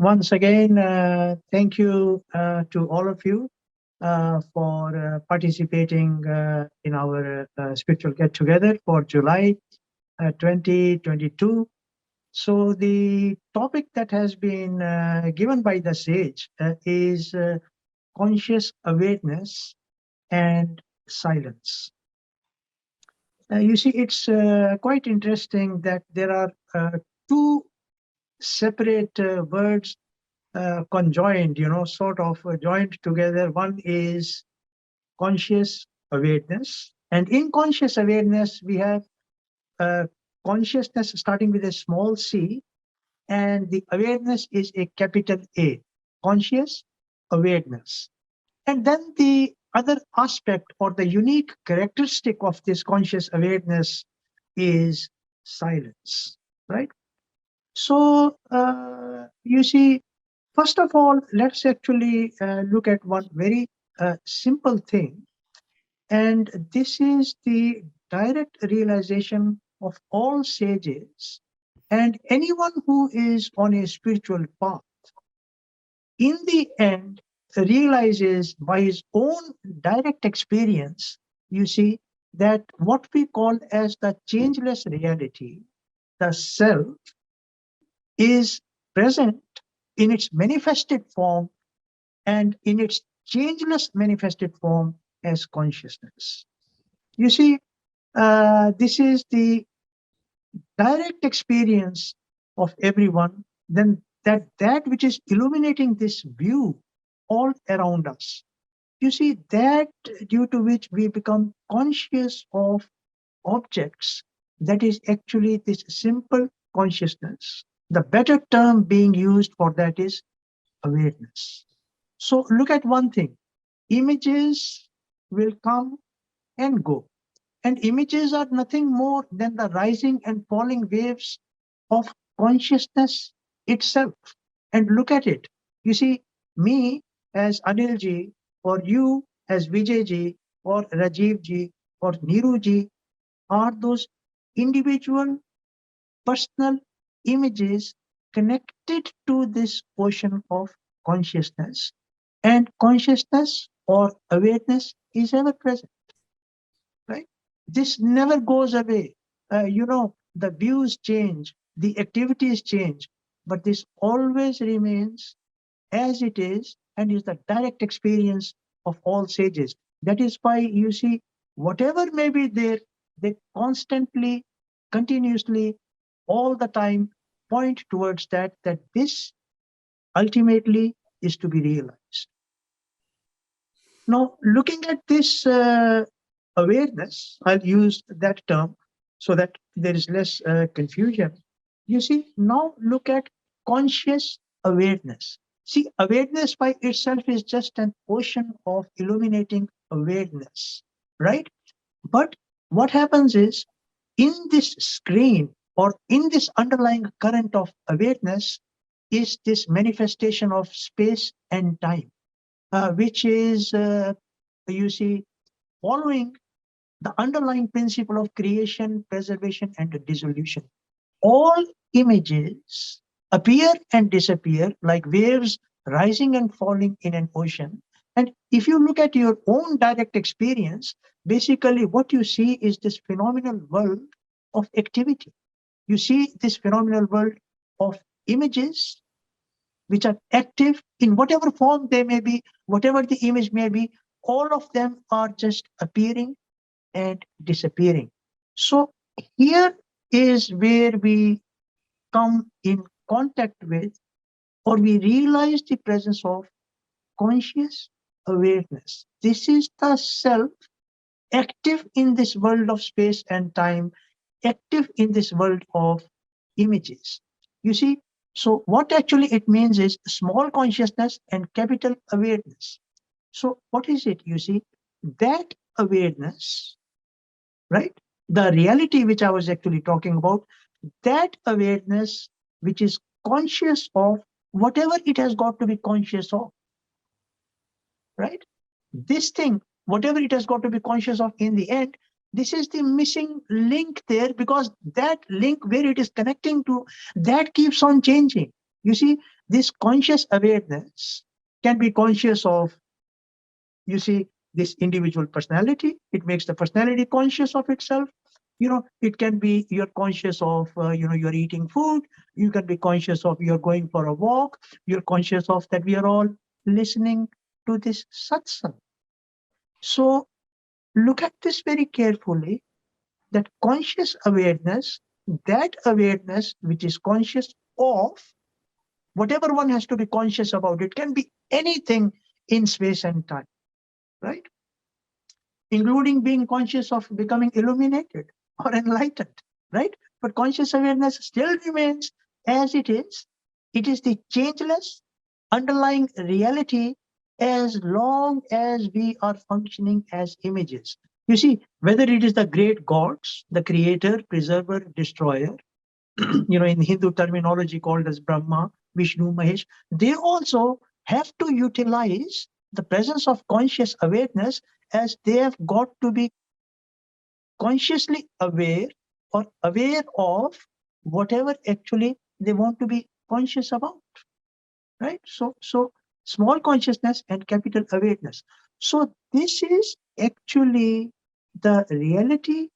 once again, thank you to all of you for participating in our spiritual get together for July 2022. So, the topic that has been given by the sage is conscious awareness and silence. You see, it's quite interesting that there are two separate words conjoined, sort of joined together. One is conscious awareness. And in conscious awareness, we have consciousness starting with a small c, and the awareness is a capital A, conscious awareness. And then the other aspect or the unique characteristic of this conscious awareness is silence, right? So, you see, first of all, let's actually look at one very simple thing. And this is the direct realization of all sages and anyone who is on a spiritual path. In the end, realizes by his own direct experience, you see, that what we call as the changeless reality, the self, is present in its manifested form and in its changeless manifested form as consciousness. You see, this is the direct experience of everyone, then that which is illuminating this view all around us. You see, that due to which we become conscious of objects, that is actually this simple consciousness. The better term being used for that is awareness. So look at one thing. Images will come and go. And images are nothing more than the rising and falling waves of consciousness itself. And look at it. You see, me as Anil ji, or you as Vijay ji, or Rajiv ji, or Neeru ji are those individual personal images connected to this ocean of consciousness. And consciousness or awareness is ever present, right? This never goes away. The views change, the activities change, but this always remains as it is and is the direct experience of all sages. That is why you see, whatever may be there, they constantly, continuously, all the time point towards that this ultimately is to be realized. Now, looking at this awareness, I'll use that term so that there is less confusion. You see, now look at conscious awareness. See, awareness by itself is just an ocean of illuminating awareness, right? But what happens is, in this screen or in this underlying current of awareness is this manifestation of space and time, which is, you see, following the underlying principle of creation, preservation, and dissolution. All images appear and disappear like waves rising and falling in an ocean. And if you look at your own direct experience, basically what you see is this phenomenal world of activity. You see this phenomenal world of images which are active in whatever form they may be, whatever the image may be, all of them are just appearing and disappearing. So here is where we come in contact with, or we realize the presence of conscious awareness. This is the self active in this world of space and time, active in this world of images. You see, so what actually it means is small consciousness and capital awareness. So what is it? You see, that awareness, right? The reality which I was actually talking about, that awareness which is conscious of whatever it has got to be conscious of, right? This thing, whatever it has got to be conscious of in the end, this is the missing link there, because that link where it is connecting to, that keeps on changing. You see, This conscious awareness can be conscious of, you see, this individual personality. It makes the personality conscious of itself. It can be you're conscious of, you're eating food. You can be conscious of you're going for a walk. You're conscious of that we are all listening to this satsang. So look at this very carefully, that conscious awareness, that awareness which is conscious of whatever one has to be conscious about, it can be anything in space and time, right? Including being conscious of becoming illuminated or enlightened, right? But conscious awareness still remains as it is. It is the changeless underlying reality as long as we are functioning as images. You see, whether it is the great gods, the creator, preserver, destroyer, in Hindu terminology called as Brahma, Vishnu, Mahesh, they also have to utilize the presence of conscious awareness, as they have got to be consciously aware or aware of whatever actually they want to be conscious about, right? So small consciousness and capital awareness. So this is actually the reality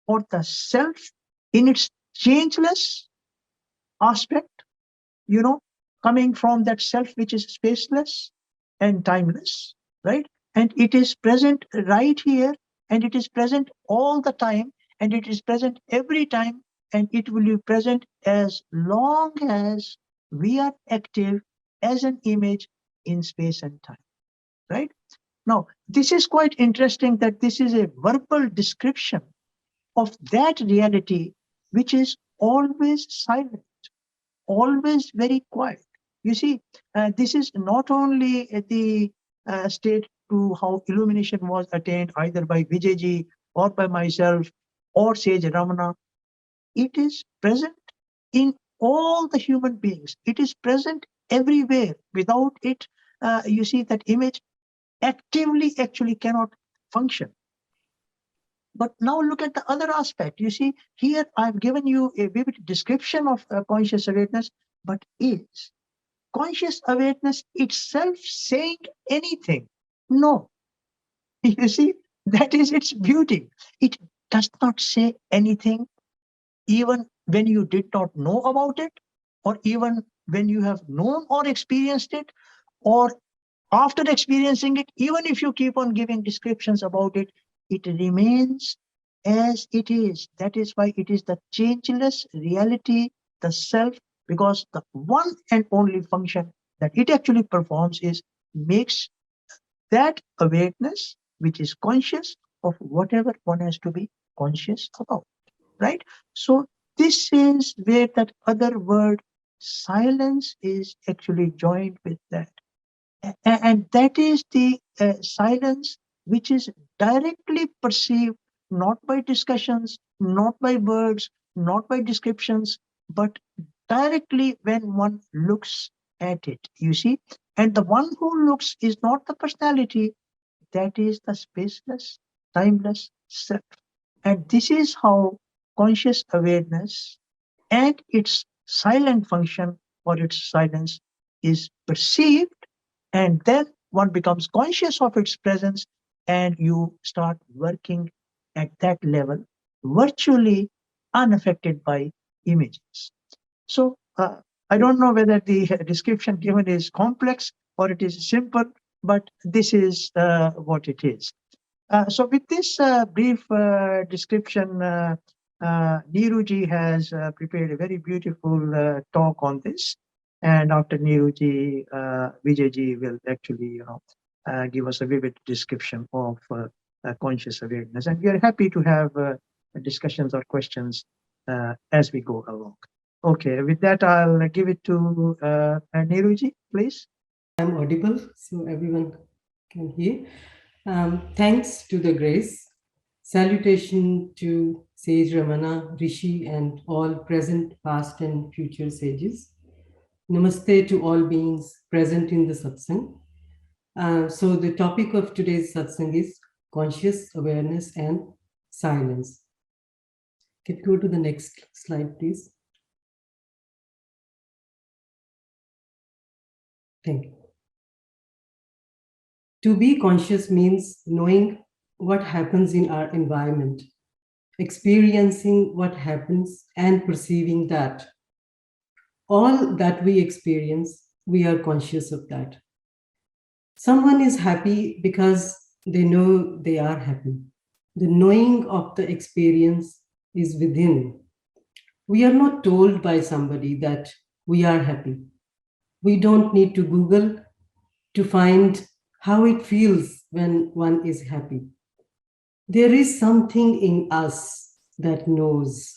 or the self in its changeless aspect, you know, coming from that self which is spaceless and timeless, right? And it is present right here, and it is present all the time, and it is present every time, and it will be present as long as we are active as an image in space and time, right? Now, this is quite interesting that this is a verbal description of that reality which is always silent, always very quiet. You see, this is not only the state to how illumination was attained either by Vijay or by myself or Sage Ramana. It is present in all the human beings. It is present everywhere. Without it, you see, that image actively actually cannot function. But now look at the other aspect. You see, here I've given you a vivid description of conscious awareness, but is conscious awareness itself saying anything? No. You see, that is its beauty. It does not say anything, even when you did not know about it, or even when you have known or experienced it, or after experiencing it, even if you keep on giving descriptions about it, it remains as it is. That is why it is the changeless reality, the self, because the one and only function that it actually performs is makes that awareness which is conscious of whatever one has to be conscious about, right? So this is where that other word silence is actually joined with that. And that is the silence which is directly perceived not by discussions, not by words, not by descriptions, but directly when one looks at it, you see. And the one who looks is not the personality, that is the spaceless, timeless self. And this is how conscious awareness and its silent function or its silence is perceived, and then one becomes conscious of its presence, and you start working at that level, virtually unaffected by images. So I don't know whether the description given is complex or it is simple, but this is what it is. So with this brief description, Neeru has prepared a very beautiful talk on this. And after Neeru Vijay will actually, give us a vivid description of conscious awareness. And we are happy to have discussions or questions as we go along. Okay, with that, I'll give it to Neeru please. I'm audible, so everyone can hear. Thanks to the grace. Salutation to Sage Ramana, Rishi, and all present, past, and future sages. Namaste to all beings present in the satsang. So the topic of today's satsang is conscious awareness and silence. Can you go to the next slide, please? Thank you. To be conscious means knowing what happens in our environment, experiencing what happens and perceiving that. All that we experience, we are conscious of that. Someone is happy because they know they are happy. The knowing of the experience is within. We are not told by somebody that we are happy. We don't need to Google to find how it feels when one is happy. There is something in us that knows,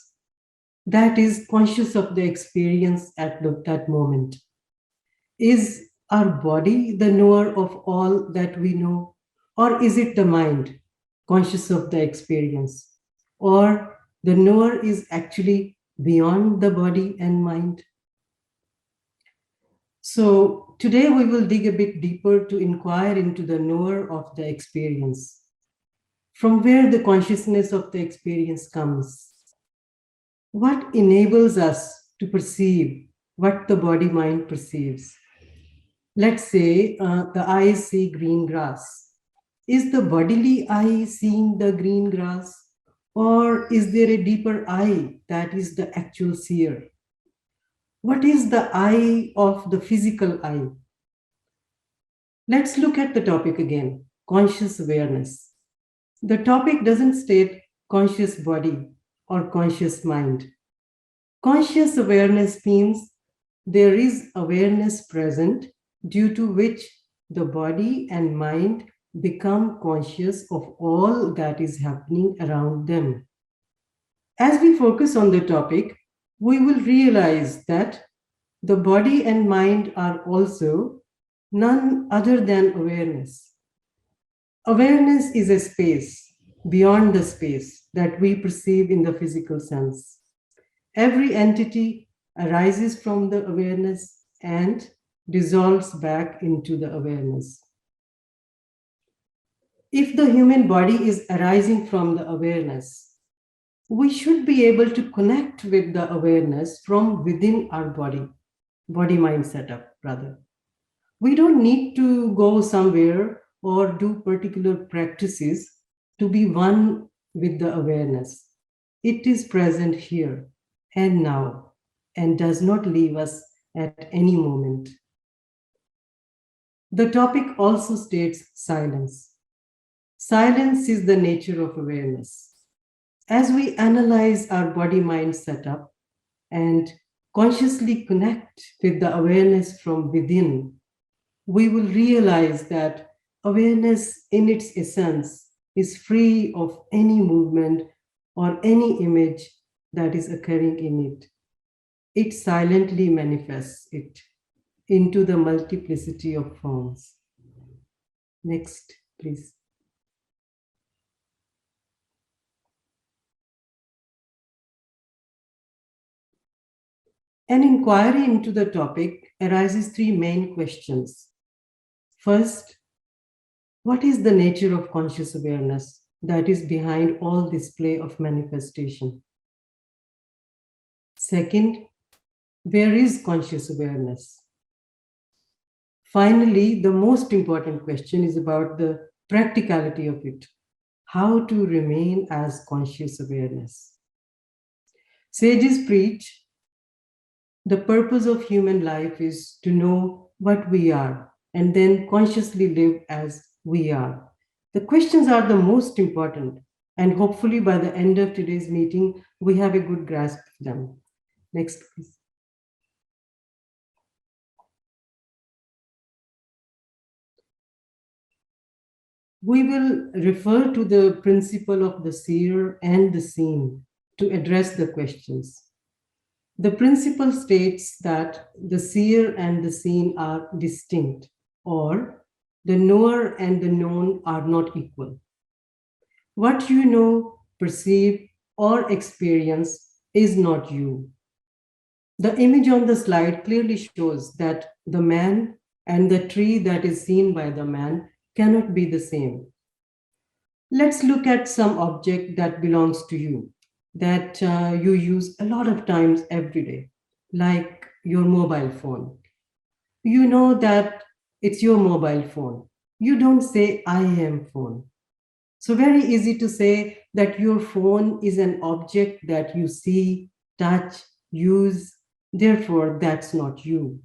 that is conscious of the experience at that moment. Is our body the knower of all that we know? Or is it the mind conscious of the experience? Or the knower is actually beyond the body and mind? So today we will dig a bit deeper to inquire into the knower of the experience, from where the consciousness of the experience comes. What enables us to perceive what the body mind perceives? Let's say the eyes see green grass. Is the bodily eye seeing the green grass? Or is there a deeper eye that is the actual seer? What is the eye of the physical eye? Let's look at the topic again, conscious awareness. The topic doesn't state conscious body or conscious mind. Conscious awareness means there is awareness present due to which the body and mind become conscious of all that is happening around them. As we focus on the topic, we will realize that the body and mind are also none other than awareness. Awareness is a space beyond the space that we perceive in the physical sense. Every entity arises from the awareness and dissolves back into the awareness. If the human body is arising from the awareness, we should be able to connect with the awareness from within our body-mind setup, rather. We don't need to go somewhere or do particular practices to be one with the awareness. It is present here and now and does not leave us at any moment. The topic also states silence. Silence is the nature of awareness. As we analyze our body-mind setup and consciously connect with the awareness from within, we will realize that awareness in its essence is free of any movement or any image that is occurring in it. It silently manifests it into the multiplicity of forms. Next, please. An inquiry into the topic arises three main questions. First, what is the nature of conscious awareness that is behind all display of manifestation? Second, where is conscious awareness? Finally, the most important question is about the practicality of it. How to remain as conscious awareness. Sages preach the purpose of human life is to know what we are and then consciously live as we are. The questions are the most important, and hopefully by the end of today's meeting, we have a good grasp of them. Next, please. We will refer to the principle of the seer and the seen to address the questions. The principle states that the seer and the seen are distinct, or the knower and the known are not equal. What you know, perceive, or experience is not you. The image on the slide clearly shows that the man and the tree that is seen by the man cannot be the same. Let's look at some object that belongs to you, that you use a lot of times every day, like your mobile phone. You know that it's your mobile phone. You don't say, I am phone. So, very easy to say that your phone is an object that you see, touch, use. Therefore, that's not you.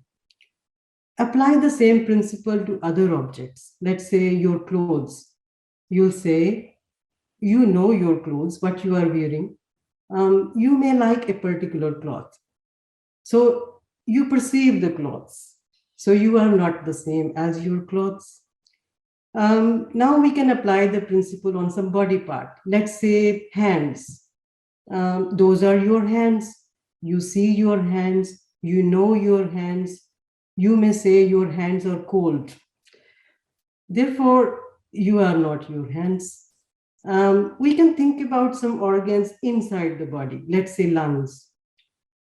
Apply the same principle to other objects. Let's say your clothes. You'll say, you know your clothes, what you are wearing. You may like a particular cloth. So you perceive the clothes. So you are not the same as your clothes. Now we can apply the principle on some body part. Let's say hands. Those are your hands. You see your hands. You know your hands. You may say your hands are cold. Therefore, you are not your hands. We can think about some organs inside the body. Let's say lungs.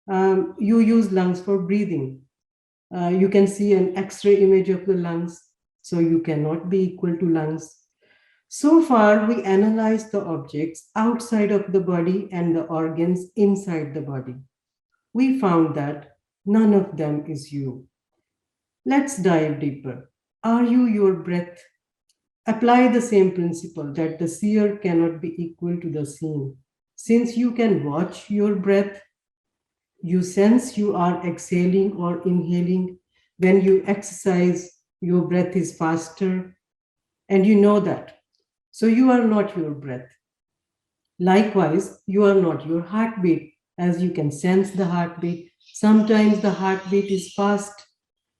You use lungs for breathing. You can see an X-ray image of the lungs, so you cannot be equal to lungs. So far, we analyzed the objects outside of the body and the organs inside the body. We found that none of them is you. Let's dive deeper. Are you your breath? Apply the same principle that the seer cannot be equal to the seen. Since you can watch your breath, you sense you are exhaling or inhaling. When you exercise, your breath is faster, and you know that. So you are not your breath. Likewise, you are not your heartbeat, as you can sense the heartbeat. Sometimes the heartbeat is fast,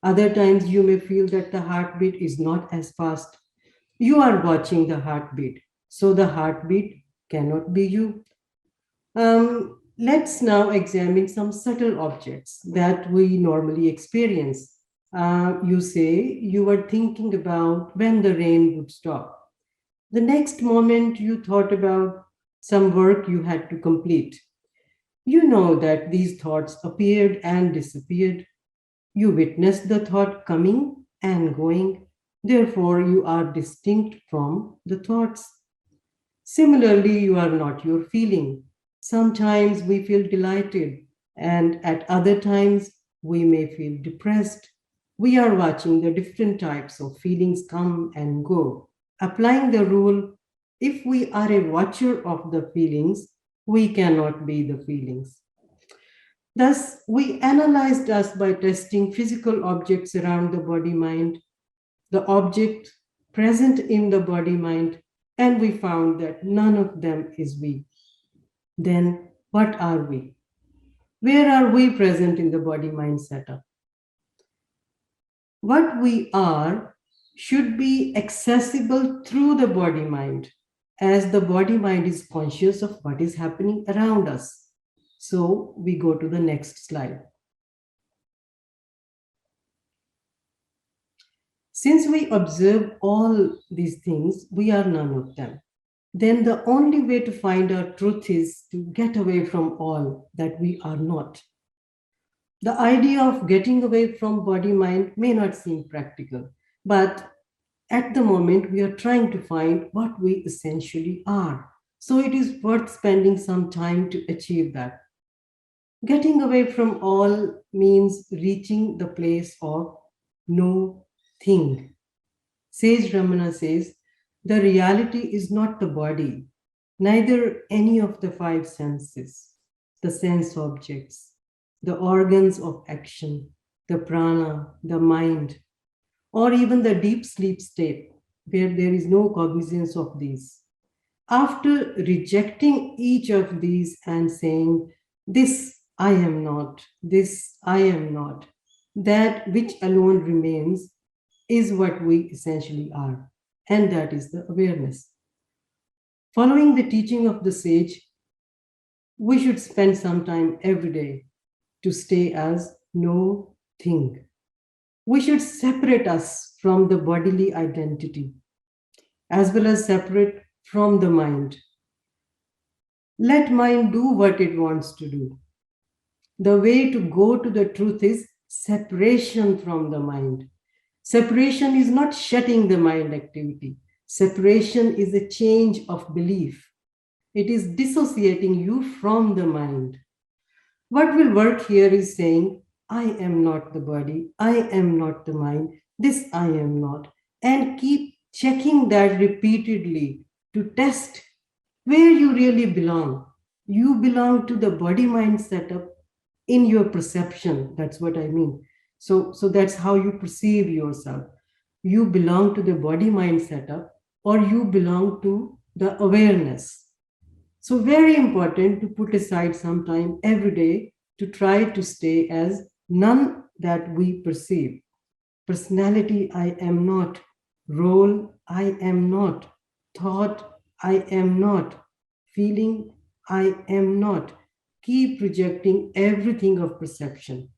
other times you may feel that the heartbeat is not as fast. You are watching the heartbeat, so the heartbeat cannot be you. Let's now examine some subtle objects that we normally experience. You say you were thinking about when the rain would stop. The next moment you thought about some work you had to complete. You know that these thoughts appeared and disappeared. You witnessed the thought coming and going. Therefore, you are distinct from the thoughts. Similarly, you are not your feeling. Sometimes we feel delighted, and at other times we may feel depressed. We are watching the different types of feelings come and go. Applying the rule, if we are a watcher of the feelings, we cannot be the feelings. Thus, we analyzed us by testing physical objects around the body mind, the object present in the body mind, and we found that none of them is we. Then, what are we? Where are we present in the body mind setup? What we are should be accessible through the body mind, as the body mind is conscious of what is happening around us. So, we go to the next slide. Since we observe all these things, we are none of them. Then the only way to find our truth is to get away from all that we are not. The idea of getting away from body mind may not seem practical, but at the moment we are trying to find what we essentially are. So it is worth spending some time to achieve that. Getting away from all means reaching the place of no thing. Sage Ramana says, the reality is not the body, neither any of the five senses, the sense objects, the organs of action, the prana, the mind, or even the deep sleep state where there is no cognizance of these. After rejecting each of these and saying, this I am not, this I am not, that which alone remains is what we essentially are, and that is the awareness. Following the teaching of the sage, we should spend some time every day to stay as no thing. We should separate us from the bodily identity as well as separate from the mind. Let mind do what it wants to do. The way to go to the truth is separation from the mind. Separation is not shutting the mind activity. Separation is a change of belief. It is dissociating you from the mind. What will work here is saying, I am not the body, I am not the mind, this I am not. And keep checking that repeatedly to test where you really belong. You belong to the body mind setup in your perception. That's what I mean. So that's how you perceive yourself. You belong to the body mind setup, or you belong to the awareness. So, very important to put aside some time every day to try to stay as none that we perceive. Personality, I am not. Role, I am not. Thought, I am not. Feeling, I am not. Keep projecting everything of perception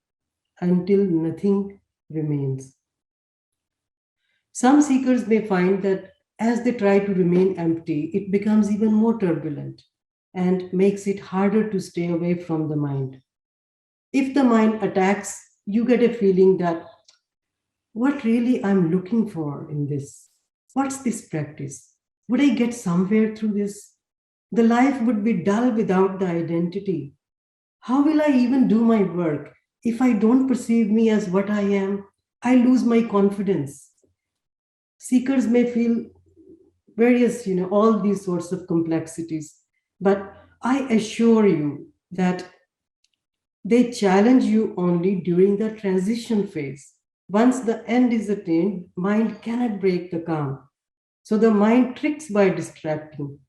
until nothing remains. Some seekers may find that as they try to remain empty, it becomes even more turbulent and makes it harder to stay away from the mind. If the mind attacks, you get a feeling that what really I'm looking for in this? What's this practice? Would I get somewhere through this? The life would be dull without the identity. How will I even do my work if I don't perceive me as what I am? I lose my confidence. Seekers may feel various, all these sorts of complexities. But I assure you that they challenge you only during the transition phase. Once the end is attained, mind cannot break the calm. So the mind tricks by distracting.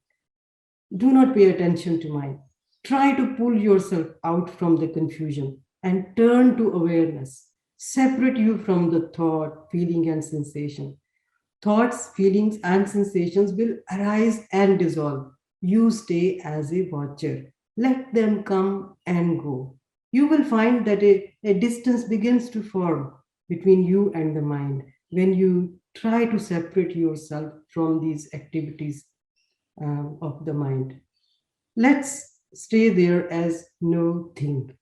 Do not pay attention to mind. Try to pull yourself out from the confusion and turn to awareness. Separate you from the thought, feeling, and sensation. Thoughts, feelings, and sensations will arise and dissolve. You stay as a watcher. Let them come and go. You will find that a distance begins to form between you and the mind when you try to separate yourself from these activities of the mind. Let's stay there as no thing.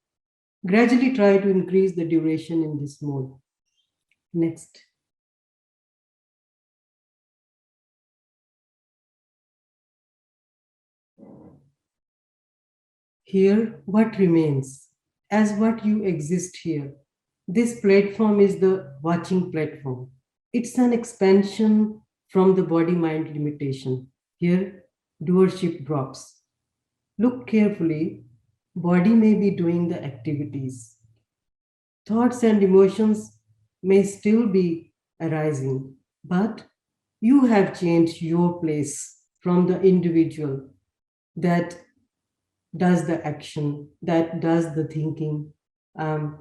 Gradually try to increase the duration in this mode. Next. Here, what remains as what you exist here. This platform is the watching platform. It's an expansion from the body mind limitation. Here, doership drops. Look carefully, body may be doing the activities. Thoughts and emotions may still be arising, but you have changed your place from the individual that does the action, that does the thinking, um,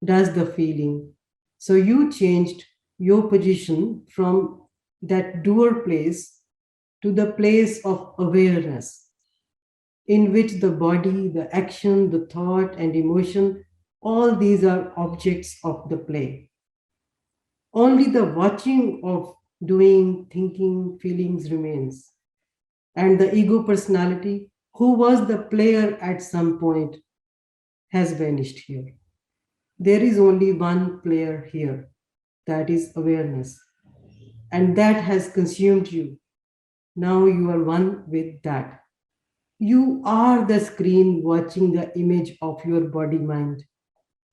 does the feeling. So you changed your position from that doer place to the place of awareness, in which the body, the action, the thought, and emotion, all these are objects of the play. Only the watching of doing, thinking, feelings remains. And the ego personality, who was the player at some point, has vanished here. There is only one player here, that is awareness. And that has consumed you. Now you are one with that. You are the screen watching the image of your body, mind,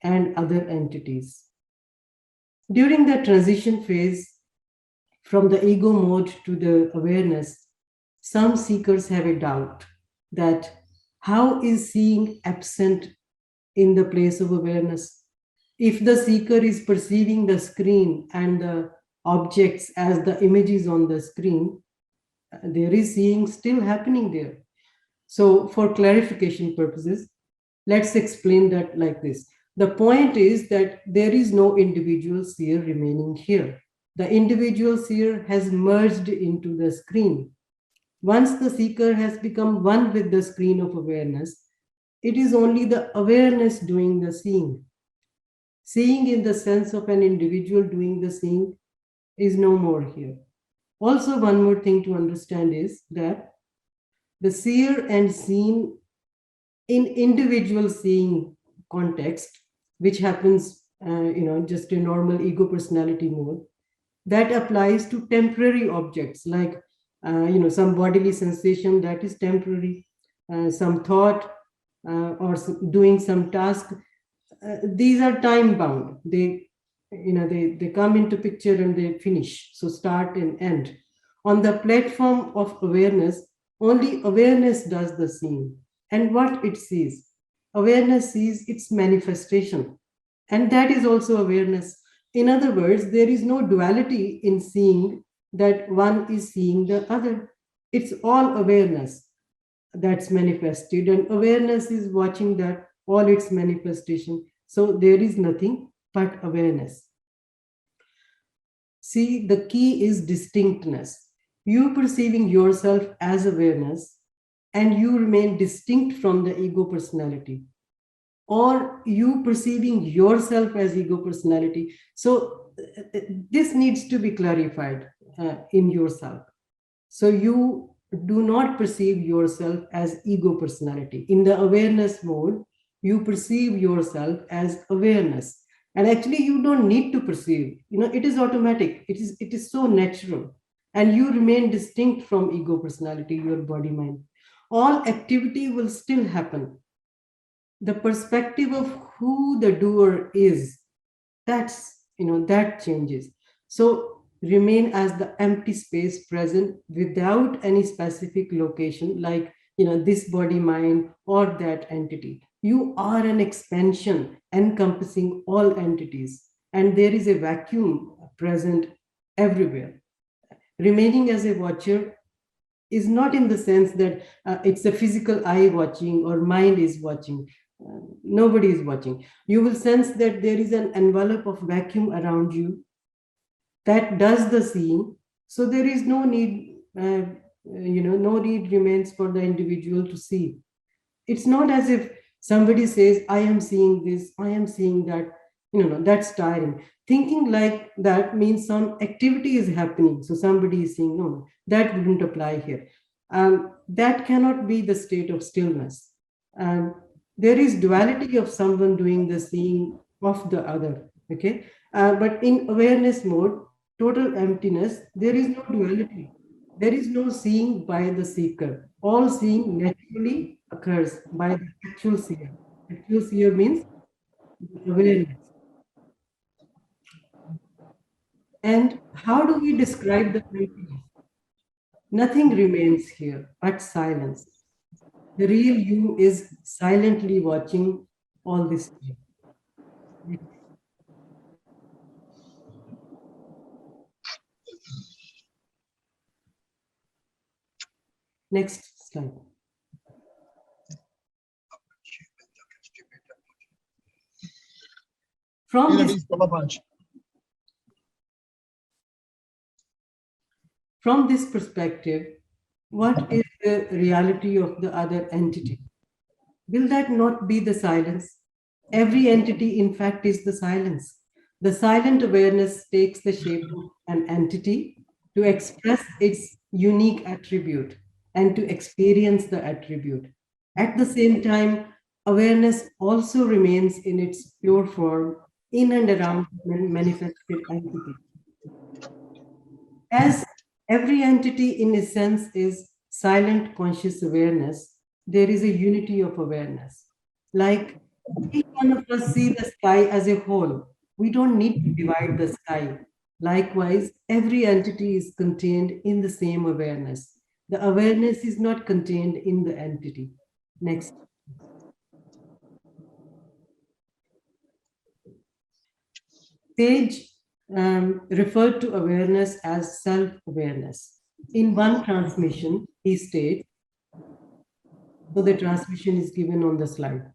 and other entities. During the transition phase from the ego mode to the awareness, some seekers have a doubt that how is seeing absent in the place of awareness? If the seeker is perceiving the screen and the objects as the images on the screen, there is seeing still happening there. So, for clarification purposes, let's explain that like this. The point is that there is no individual seer remaining here. The individual seer has merged into the screen. Once the seeker has become one with the screen of awareness, it is only the awareness doing the seeing. Seeing in the sense of an individual doing the seeing is no more here. Also, one more thing to understand is that the seer and seen in individual seeing context, which happens, just a normal ego personality mode, that applies to temporary objects like, some bodily sensation that is temporary, some thought, or doing some task these are time bound. They come into picture and they finish. So start and end. On the platform of awareness, only awareness does the seeing. And what it sees, awareness sees its manifestation. And that is also awareness. In other words, there is no duality in seeing that one is seeing the other. It's all awareness that's manifested, and awareness is watching that all its manifestation. So there is nothing but awareness. See, the key is distinctness. You perceiving yourself as awareness, and you remain distinct from the ego personality, or you perceiving yourself as ego personality. So this needs to be clarified in yourself. So you do not perceive yourself as ego personality. In the awareness mode, you perceive yourself as awareness. And actually, you don't need to perceive. It is automatic. It is so natural. And you remain distinct from ego personality, your body mind. All activity will still happen. The perspective of who the doer is, that changes. So remain as the empty space present without any specific location, like this body mind or that entity. You are an expansion encompassing all entities, and there is a vacuum present everywhere. Remaining as a watcher is not in the sense that it's a physical eye watching or mind is watching. Nobody is watching. You will sense that there is an envelope of vacuum around you that does the seeing. So there is no need, no need remains for the individual to see. It's not as if somebody says, I am seeing this, I am seeing that. That's tiring. Thinking like that means some activity is happening. So somebody is saying, no, that wouldn't apply here. That cannot be the state of stillness. And there is duality of someone doing the seeing of the other. Okay. But in awareness mode, total emptiness, there is no duality. There is no seeing by the seeker. All seeing naturally occurs by the actual seer. Actual seer means awareness. And how do we describe the emptiness? Nothing remains here but silence. The real you is silently watching all this time. Next slide. From this perspective, what is the reality of the other entity? Will that not be the silence? Every entity, in fact, is the silence. The silent awareness takes the shape of an entity to express its unique attribute and to experience the attribute. At the same time, awareness also remains in its pure form in and around manifested entity. As every entity in essence is silent conscious awareness, there is a unity of awareness. Like each one of us see the sky as a whole. We don't need to divide the sky. Likewise, every entity is contained in the same awareness. The awareness is not contained in the entity. Next. Sage referred to awareness as self-awareness. In one transmission, he states, so the transmission is given on the slide.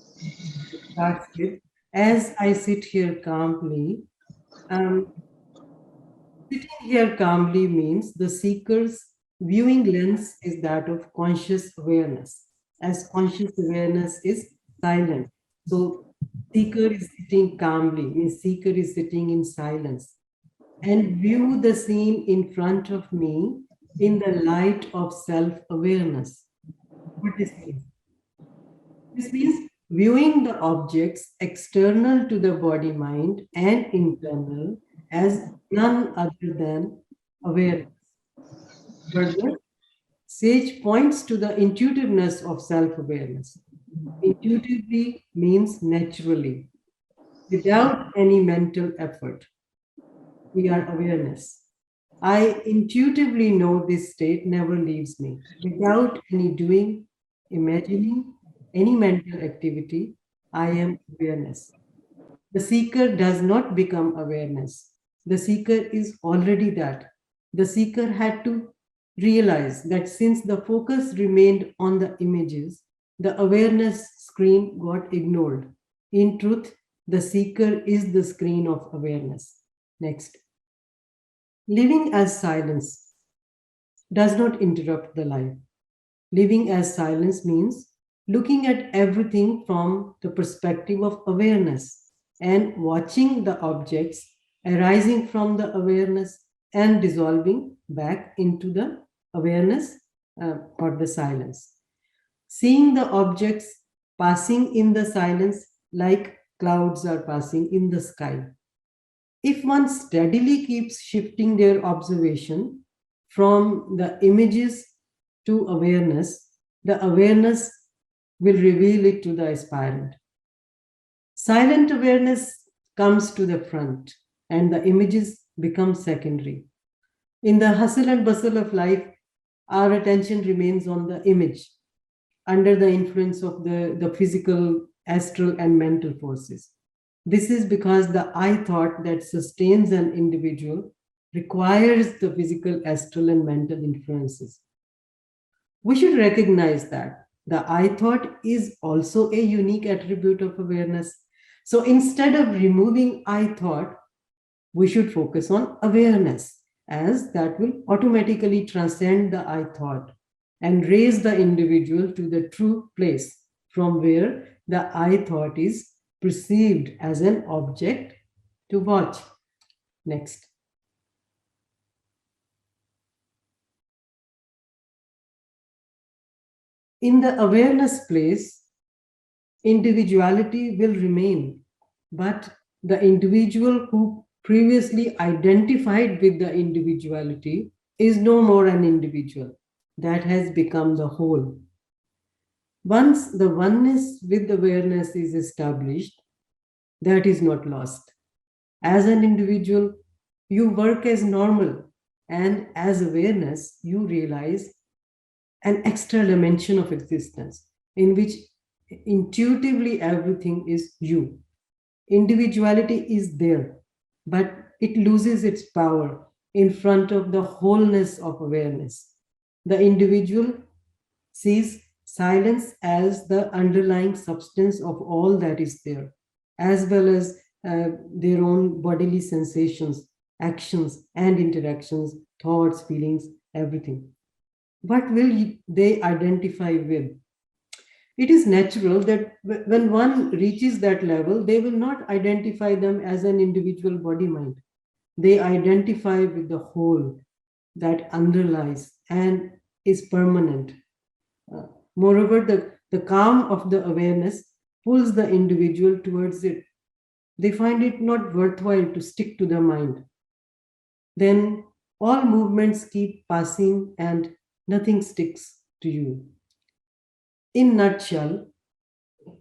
It starts with, as I sit here calmly, sitting here calmly means the seeker's viewing lens is that of conscious awareness, as conscious awareness is silent. So seeker is sitting calmly, means seeker is sitting in silence and view the scene in front of me in the light of self-awareness. What does this mean? This means viewing the objects external to the body mind and internal as none other than awareness. Further, Sage points to the intuitiveness of self-awareness. Intuitively means naturally, without any mental effort. We are awareness. I intuitively know this state never leaves me. Without any doing, imagining, any mental activity, I am awareness. The seeker does not become awareness. The seeker is already that. The seeker had to realize that since the focus remained on the images, the awareness screen got ignored. In truth, the seeker is the screen of awareness. Next. Living as silence does not interrupt the life. Living as silence means looking at everything from the perspective of awareness and watching the objects arising from the awareness and dissolving back into the awareness or the silence. Seeing the objects passing in the silence like clouds are passing in the sky. If one steadily keeps shifting their observation from the images to awareness, the awareness will reveal it to the aspirant. Silent awareness comes to the front and the images become secondary. In the hustle and bustle of life, our attention remains on the image under the influence of the physical, astral, and mental forces. This is because the I thought that sustains an individual requires the physical, astral, and mental influences. We should recognize that the I thought is also a unique attribute of awareness. So instead of removing I thought, we should focus on awareness, as that will automatically transcend the I thought and raise the individual to the true place from where the I thought is perceived as an object to watch. Next. In the awareness place, individuality will remain, but the individual who previously identified with the individuality is no more an individual. That has become the whole. Once the oneness with awareness is established, that is not lost. As an individual, you work as normal, and as awareness, you realize an extra dimension of existence in which intuitively everything is you. Individuality is there, but it loses its power in front of the wholeness of awareness. The individual sees silence as the underlying substance of all that is there, as well as their own bodily sensations, actions, and interactions, thoughts, feelings, everything. What will they identify with? It is natural that when one reaches that level, they will not identify them as an individual body mind. They identify with the whole that underlies and is permanent. Moreover, the calm of the awareness pulls the individual towards it. They find it not worthwhile to stick to the mind. Then all movements keep passing and nothing sticks to you. In nutshell,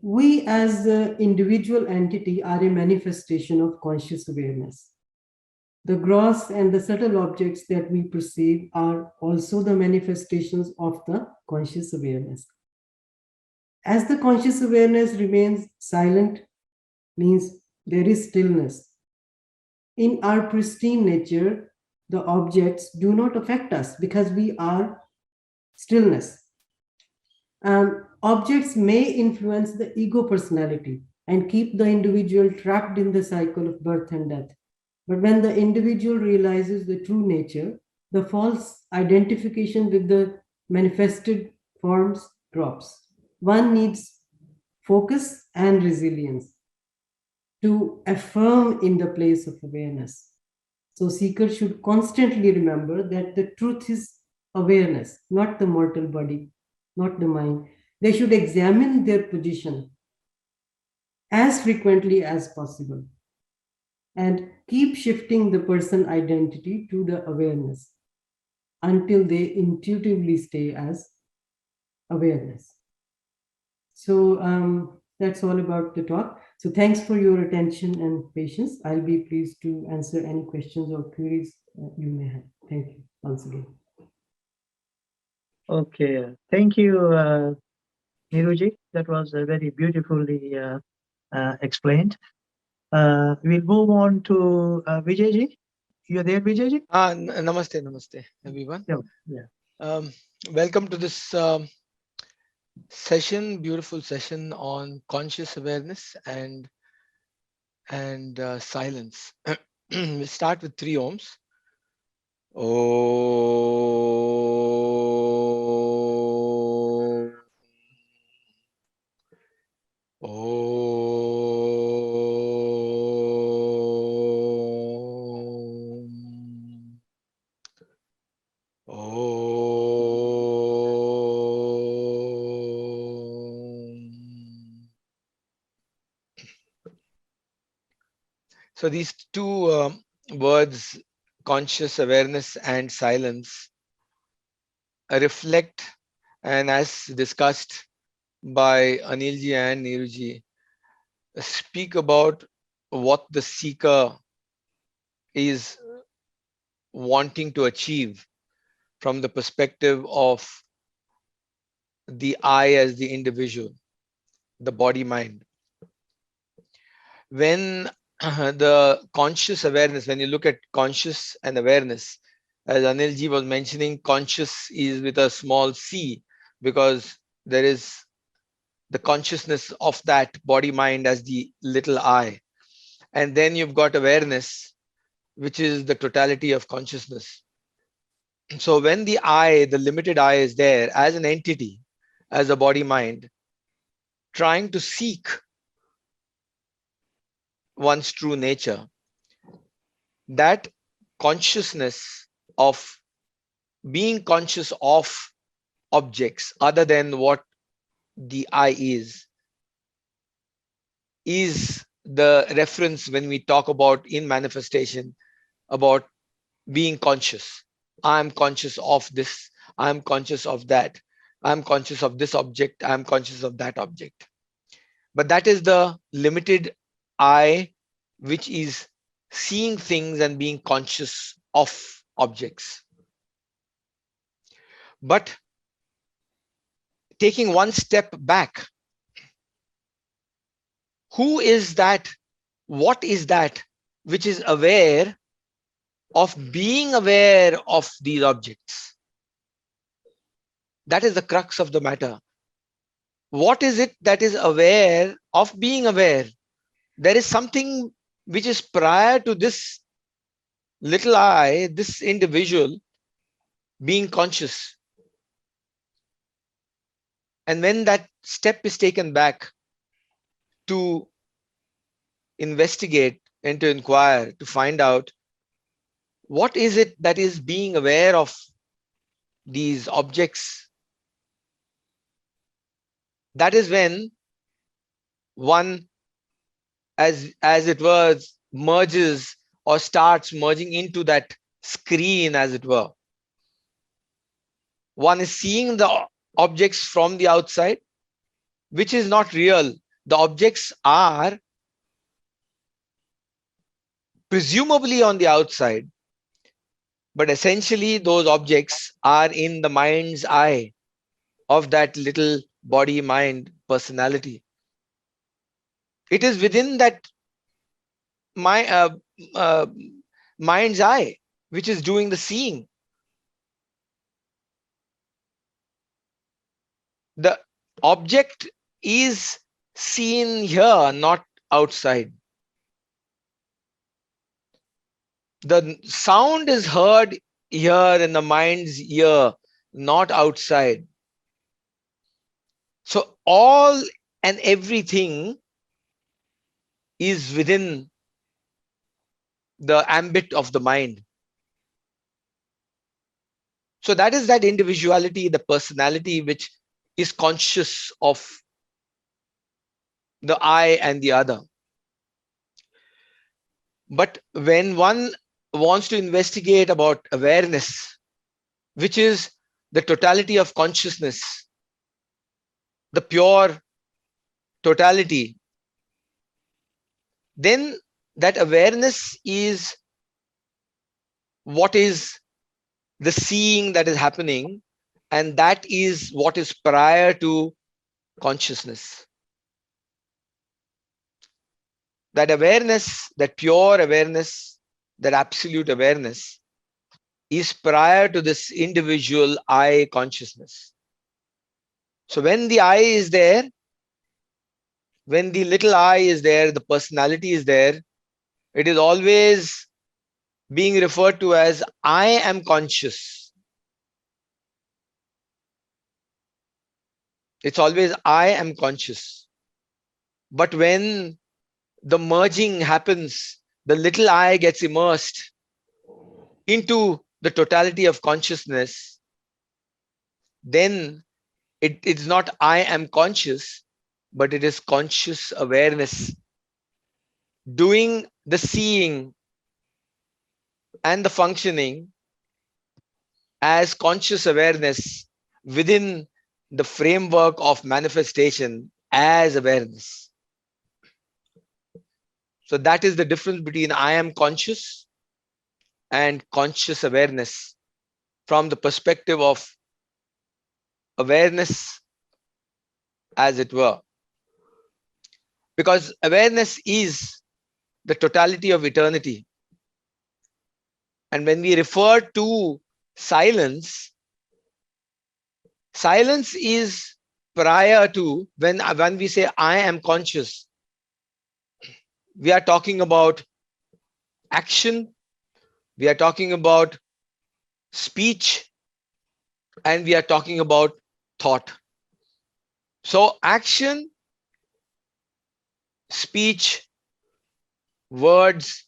we as the individual entity are a manifestation of conscious awareness. The gross and the subtle objects that we perceive are also the manifestations of the conscious awareness. As the conscious awareness remains silent, means there is stillness. In our pristine nature, the objects do not affect us because we are stillness. Objects may influence the ego personality and keep the individual trapped in the cycle of birth and death. But when the individual realizes the true nature, the false identification with the manifested forms drops. One needs focus and resilience to affirm in the place of awareness. So, seekers should constantly remember that the truth is awareness, not the mortal body, not the mind. They should examine their position as frequently as possible and keep shifting the person identity to the awareness until they intuitively stay as awareness. So that's all about the talk. So thanks for your attention and patience. I'll be pleased to answer any questions or queries you may have. Thank you once again. Okay, thank you, Neeruji. That was very beautifully explained. We'll move on to Vijayji. You're there, Vijayji? Namaste, namaste, everyone. Yeah. Yeah. Welcome to this session, beautiful session on conscious awareness and silence. We start with 3 ohms. Om. Om. Om. So these two words, conscious awareness and silence, reflect, and as discussed by Anilji and Neeruji, speak about what the seeker is wanting to achieve from the perspective of the I as the individual, the body mind. When the conscious awareness, when you look at conscious and awareness, as Anilji was mentioning, conscious is with a small c, because there is the consciousness of that body mind as the little I. And then you've got awareness, which is the totality of consciousness. So when the I, the limited I, is there as an entity, as a body mind, trying to seek one's true nature, that consciousness of being conscious of objects other than what the I is the reference when we talk about in manifestation about being conscious. I'm conscious of this, I'm conscious of that, I'm conscious of this object, I'm conscious of that object. But that is the limited I, which is seeing things and being conscious of objects. But taking one step back, who is that? What is that which is aware of being aware of these objects? That is the crux of the matter. What is it that is aware of being aware? There is something which is prior to this little I, this individual being conscious. And when that step is taken back to investigate and to inquire, to find out what is it that is being aware of these objects, that is when one, as it were, merges or starts merging into that screen, as it were. One is seeing the objects from the outside, which is not real. The objects are presumably on the outside, but essentially those objects are in the mind's eye of that little body mind personality. It is within that my uh, mind's eye which is doing the seeing. The object is seen here, not outside. The sound is heard here in the mind's ear, not outside. So all and everything is within the ambit of the mind. So that is that individuality, the personality which is conscious of the I and the other. But when one wants to investigate about awareness, which is the totality of consciousness, the pure totality, then that awareness is what is the seeing that is happening, and that is what is prior to consciousness. That awareness, that pure awareness, that absolute awareness is prior to this individual I consciousness. So when the I is there, when the little I is there, the personality is there, it is always being referred to as I am conscious. It's always I am conscious. But when the merging happens, the little I gets immersed into the totality of consciousness, then it's not I am conscious, but it is conscious awareness doing the seeing and the functioning as conscious awareness within the framework of manifestation as awareness. So that is the difference between I am conscious and conscious awareness from the perspective of awareness, as it were. Because awareness is the totality of eternity. And when we refer to silence, silence is prior to when we say I am conscious, we are talking about action, we are talking about speech, and we are talking about thought. So action, speech, words,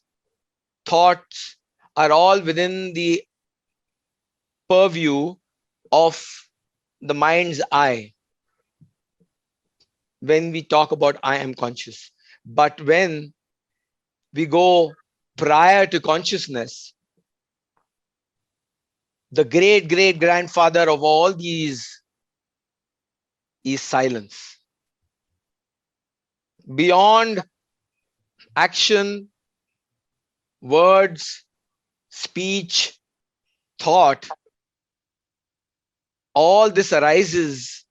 thoughts are all within the purview of the mind's eye when we talk about I am conscious. But when we go prior to consciousness, the great great grandfather of all these is silence. Beyond action, words, speech, thought, all this arises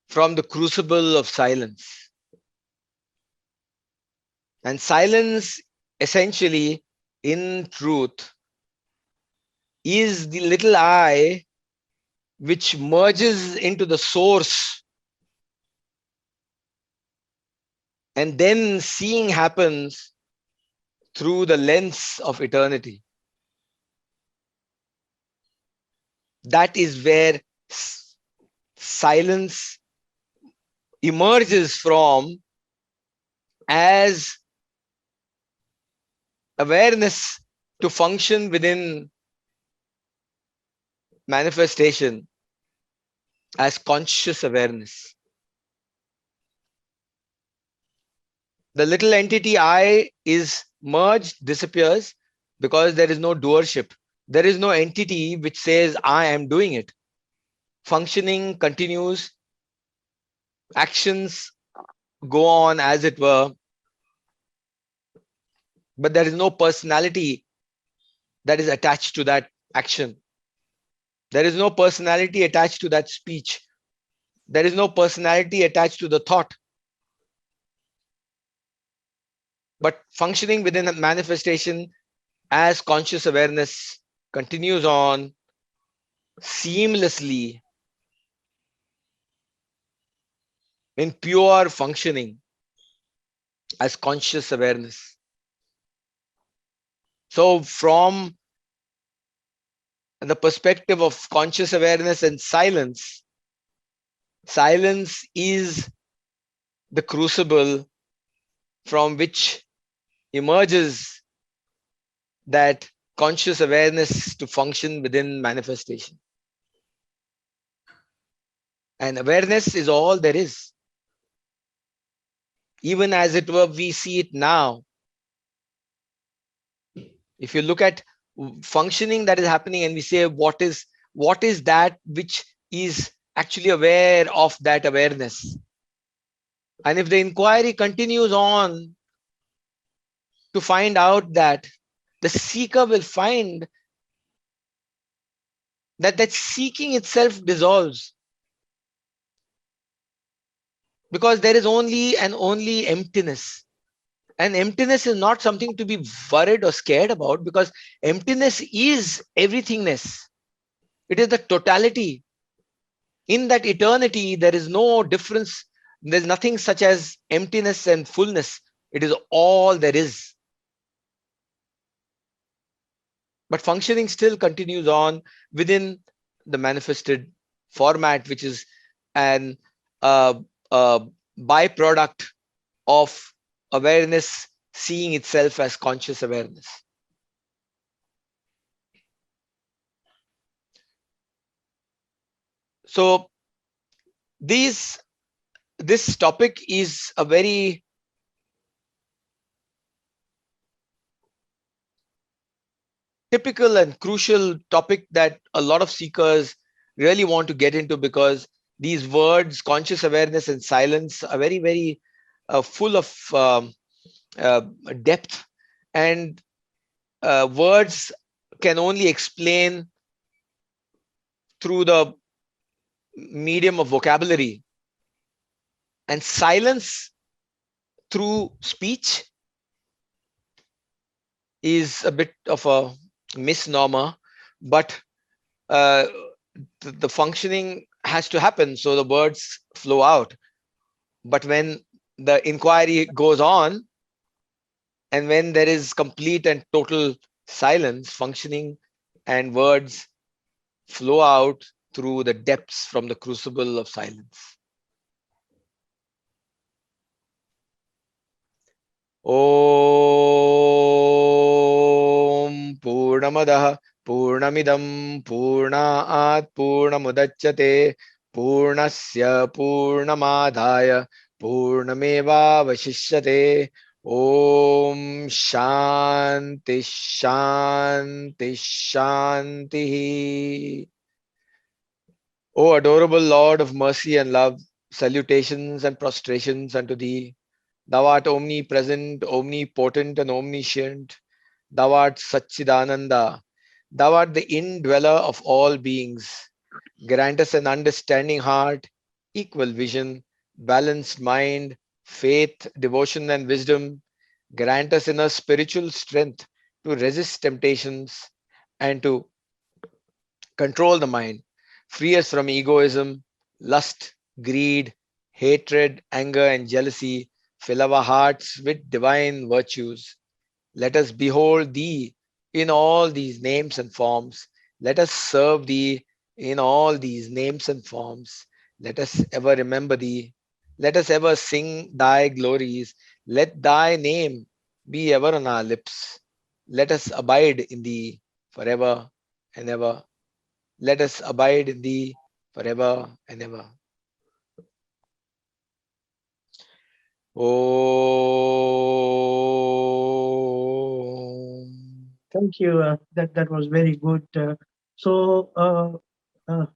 from the crucible of silence. And silence, essentially, in truth, is the little I which merges into the source, and then seeing happens through the lens of eternity. That is where silence emerges from as awareness to function within manifestation as conscious awareness. The little entity I is merged, disappears, because there is no doership. There is no entity which says, I am doing it. Functioning continues, actions go on as it were, but there is no personality that is attached to that action. There is no personality attached to that speech. There is no personality attached to the thought. But functioning within a manifestation as conscious awareness continues on seamlessly in pure functioning as conscious awareness. So from the perspective of conscious awareness and silence, silence is the crucible from which emerges that conscious awareness to function within manifestation. And awareness is all there is. Even as it were, we see it now. If you look at functioning that is happening and we say, what is that which is actually aware of that awareness? And if the inquiry continues on to find out that, the seeker will find that that seeking itself dissolves, because there is only and only emptiness. And emptiness is not something to be worried or scared about, because emptiness is everythingness. It is the totality. In that eternity, there is no difference. There's nothing such as emptiness and fullness. It is all there is. But functioning still continues on within the manifested format, which is an uh, uh, byproduct of awareness seeing itself as conscious awareness. So this topic is a very typical and crucial topic that a lot of seekers really want to get into, because these words, conscious awareness and silence, are very, very full of uh, depth. And words can only explain through the medium of vocabulary, and silence through speech is a bit of a misnomer. But uh, the functioning has to happen, so the words flow out. But when the inquiry goes on, and when there is complete and total silence, functioning and words flow out through the depths from the crucible of silence. Om Purnamadah Purnamidam Purnaat Purnamudachyate Purnasya Purnamadhaya Purnameva Vashishyate. Om Shanti Shanti Shanti. O adorable Lord of mercy and love, salutations and prostrations unto thee. Thou art omnipresent, omnipotent, and omniscient. Thou art Satchidananda. Thou art the indweller of all beings. Grant us an understanding heart, equal vision, balanced mind, faith, devotion, and wisdom. Grant us inner spiritual strength to resist temptations and to control the mind. Free us from egoism, lust, greed, hatred, anger, and jealousy. Fill our hearts with divine virtues. Let us behold Thee in all these names and forms. Let us serve Thee in all these names and forms. Let us ever remember Thee. Let us ever sing Thy glories. Let Thy name be ever on our lips. Let us abide in Thee forever and ever. Let us abide in Thee forever and ever. Om. Thank you. That was very good.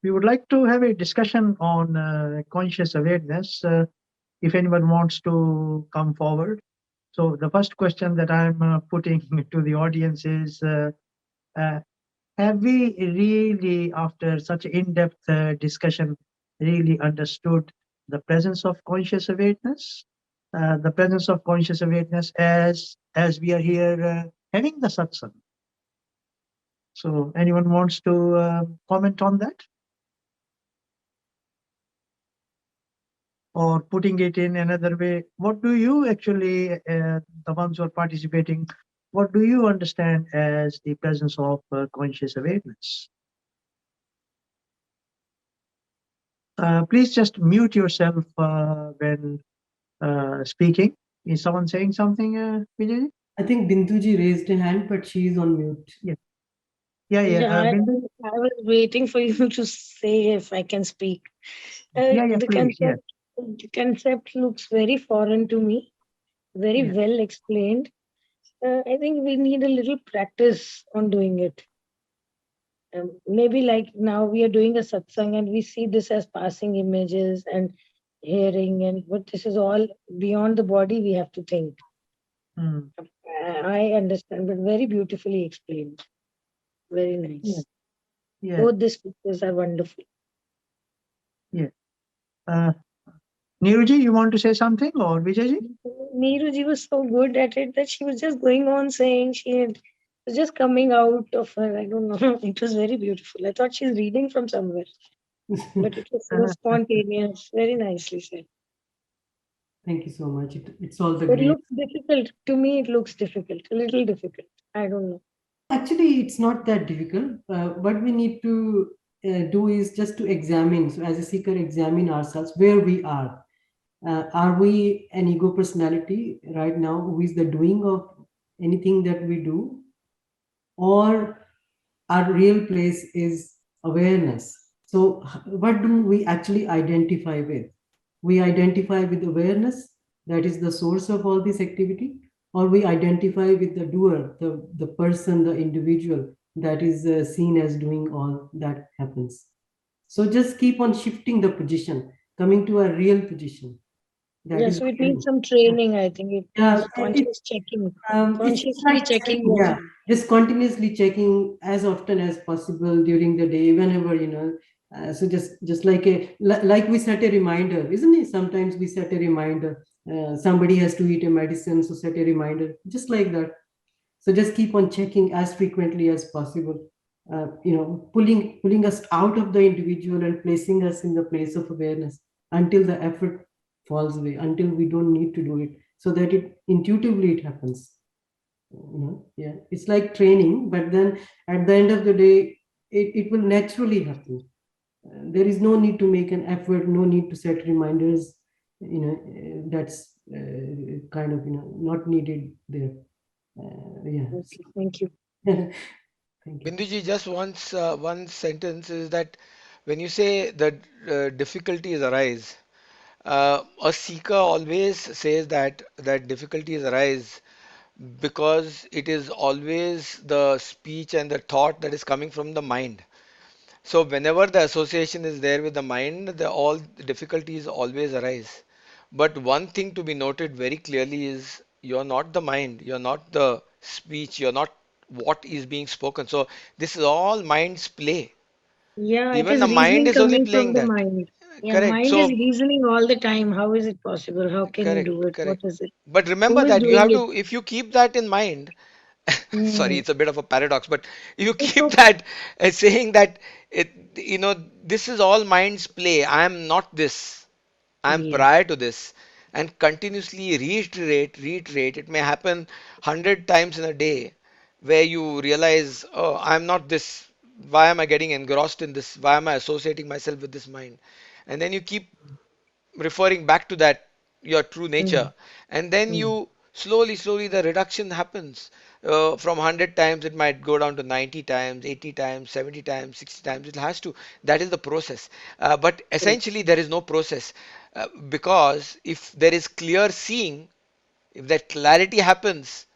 We would like to have a discussion on conscious awareness. If anyone wants to come forward. So the first question that I'm putting to the audience is, uh, have we really, after such in-depth discussion, really understood the presence of conscious awareness? The presence of conscious awareness as we are here having the satsang. So anyone wants to comment on that? Or putting it in another way, what do you actually, the ones who are participating, what do you understand as the presence of conscious awareness? Please just mute yourself when speaking. Is someone saying something, Vijay? I think Binduji raised a hand, but she is on mute. Yeah. Yeah, Bindu? I was waiting for you to say if I can speak. The Please, yeah. concept looks very foreign to me, very Yeah. well explained. I think we need a little practice on doing it. Maybe like now we are doing a satsang and we see this as passing images and hearing, and what this is all beyond the body, we have to think. Mm. I understand, but very beautifully explained. Very Yeah. nice. Yeah. Both the speeches are wonderful. Yeah. Uh, Neeruji, you want to say something, or Vijayji? Neeruji was so good at it that she was just going on saying was just coming out of her. I don't know. It was very beautiful. I thought she's reading from somewhere, but it was so Uh, spontaneous. Very nicely said. Thank you so much. It's all the It great. looks difficult. To me, it looks difficult. A little difficult. I don't know. Actually, it's not that difficult. What we need to do is just to examine. So, as a seeker, examine ourselves where we are. Are we an ego personality right now who is the doing of anything that we do? Or our real place is awareness? So, what do we actually identify with? We identify with awareness, that is the source of all this activity, or we identify with the doer, the person, the individual that is seen as doing all that happens. So just keep on shifting the position, coming to a real position. That Yeah, is so it really, needs some training, I think. It yeah, needs conscious checking, it's consciously like, checking yeah, yourself. just continuously checking as often as possible during the day, whenever, so just like like we set a reminder, isn't it? Sometimes we set a reminder. Somebody has to eat a medicine, so set a reminder, just like that. So just keep on checking as frequently as possible. Pulling us out of the individual and placing us in the place of awareness until the effort falls away, until we don't need to do it, so that it intuitively it happens. Yeah, it's like training, but then at the end of the day, it will naturally happen. There is no need to make an effort, no need to set reminders. That's kind of not needed there. Yeah. Okay, thank you. Thank you. Binduji, just one sentence is that when you say that difficulties arise, a seeker always says that difficulties arise because it is always the speech and the thought that is coming from the mind. So whenever the association is there with the mind, all the difficulties always arise. But one thing to be noted very clearly is you're not the mind, you're not the speech, you're not what is being spoken. So this is all mind's play. Yeah, it Even is the mind reasoning is only coming from playing the that. mind. Yeah, Correct. mind is So reasoning all the time. How is it possible? How can you correct, do it? What correct. is it? But Who remember is that you doing have it? to, if you keep that in mind, sorry, Hmm. it's a bit of a paradox, but if you It's keep okay. that saying that it, this is all mind's play. I am not this. I am Yes, prior to this, and continuously reiterate. It may happen 100 times in a day, where you realize, oh, I'm not this. Why am I getting engrossed in this? Why am I associating myself with this mind? And then you keep referring back to that your true Mm, nature, and then mm, you slowly the reduction happens. From 100 times it might go down to 90 times, 80 times, 70 times, 60 times. It has to. That is the process. But correct, essentially there is no process, because if there is clear seeing, if that clarity happens,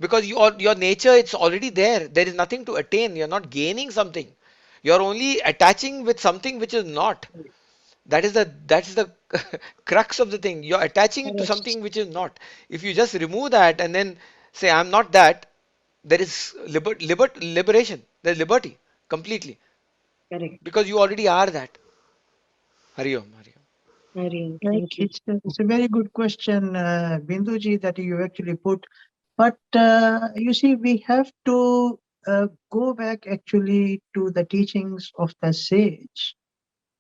because your nature, it's already there. There is nothing to attain. You're not gaining something. You're only attaching with something which is not. That is the crux of the thing. You're attaching it to correct, something which is not. If you just remove that and then say I'm not that, there is liberation. There's liberty completely, correct. because you already are that. Hari Om, Hari Om. Arian, Right. thank you. It's a very good question, Binduji, that you actually put. But you see, we have to go back actually to the teachings of the sage.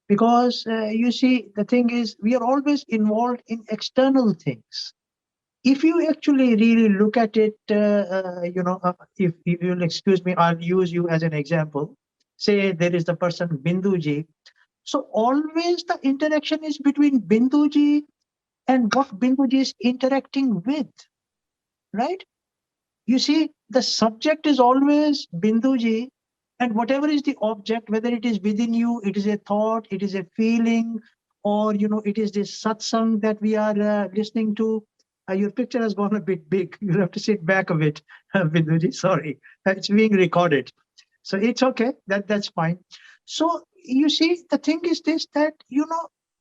Because you see, the thing is, we are always involved in external things. If you actually really look at it, if you'll excuse me, I'll use you as an example. Say there is the person Binduji. So always the interaction is between Binduji and what Binduji is interacting with, right? You see, the subject is always Binduji, and whatever is the object, whether it is within you, it is a thought, it is a feeling, or it is this satsang that we are listening to. Your picture has gone a bit big. You'll have to sit back a bit, Binduji. Sorry, it's being recorded, so it's okay. That's fine. So you see, the thing is this, that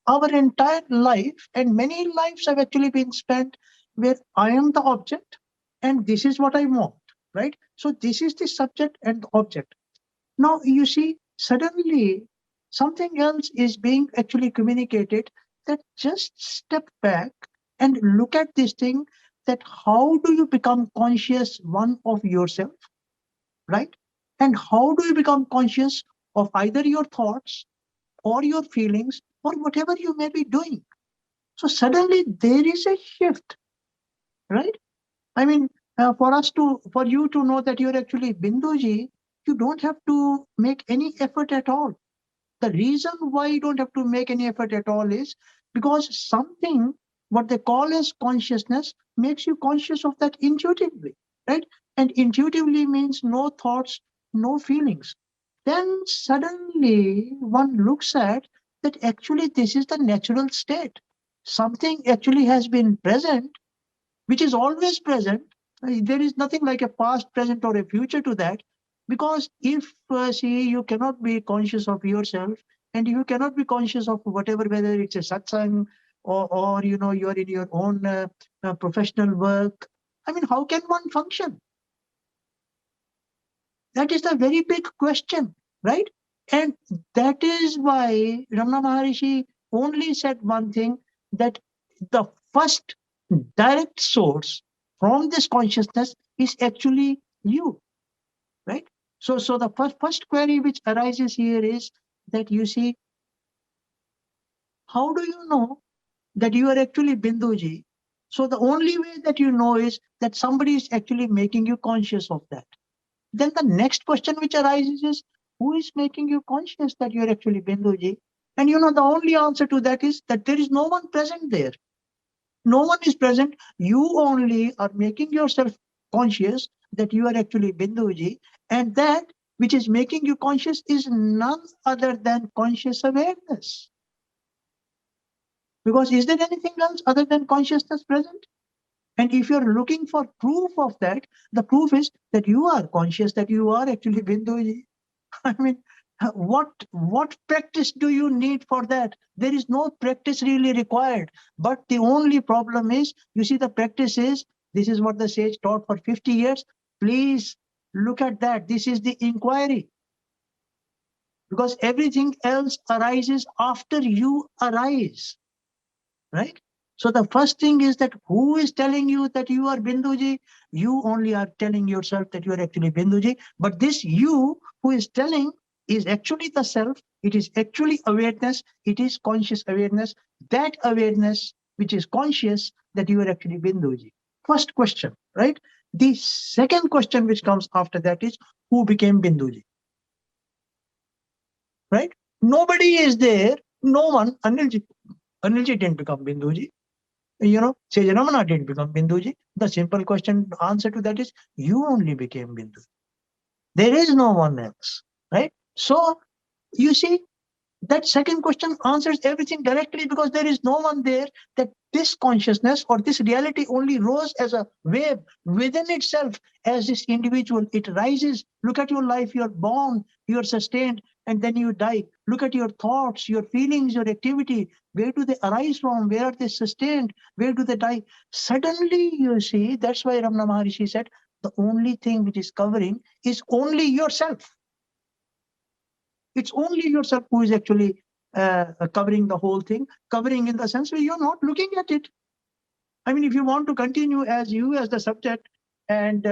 our entire life, and many lives have actually been spent where I am the object and this is what I want, right? So this is the subject and the object. Now you see, suddenly something else is being actually communicated, that just step back and look at this thing, that how do you become conscious one of yourself, right? And how do you become conscious of either your thoughts or your feelings or whatever you may be doing? So suddenly there is a shift, right? I mean, for you to know that you're actually Binduji, you don't have to make any effort at all. The reason why you don't have to make any effort at all is because something, what they call as consciousness, makes you conscious of that intuitively, right? And intuitively means no thoughts, no feelings. Then suddenly one looks at that actually this is the natural state. Something actually has been present, which is always present. There is nothing like a past, present, or a future to that. Because if, see, you cannot be conscious of yourself, and you cannot be conscious of whatever, whether it's a satsang or you're in your own professional work. I mean, how can one function? That is the very big question, right? And that is why Ramana Maharishi only said one thing, that the first direct source from this consciousness is actually you, right? So the first query which arises here is that, you see, how do you know that you are actually Binduji? So the only way that you know is that somebody is actually making you conscious of that. Then the next question which arises is, who is making you conscious that you're actually Binduji? And the only answer to that is that there is no one present there. No one is present. You only are making yourself conscious that you are actually Binduji. And that which is making you conscious is none other than conscious awareness. Because is there anything else other than consciousness present? And if you're looking for proof of that, the proof is that you are conscious that you are actually Binduji. I mean, what practice do you need for that? There is no practice really required. But the only problem is, you see, the practice is, this is what the sage taught for 50 years. Please look at that. This is the inquiry. Because everything else arises after you arise, right? So the first thing is that who is telling you that you are Binduji? You only are telling yourself that you are actually Binduji. But this you who is telling is actually the self. It is actually awareness. It is conscious awareness. That awareness which is conscious that you are actually Binduji. First question, right? The second question which comes after that is, who became Binduji? Right? Nobody is there. No one. Anilji didn't become Binduji. Sage Ramana didn't become Binduji. The simple answer to that is, you only became Binduji. There is no one else, right? So you see, that second question answers everything directly, because there is no one there. That this consciousness or this reality only rose as a wave within itself as this individual. It rises. Look at your life. You're born, you're sustained, and then you die. Look at your thoughts, your feelings, your activity. Where do they arise from? Where are they sustained? Where do they die? Suddenly, you see, that's why Ramana Maharishi said, the only thing which is covering is only yourself. It's only yourself who is actually covering the whole thing, covering in the sense where you're not looking at it. I mean, if you want to continue as you as the subject and,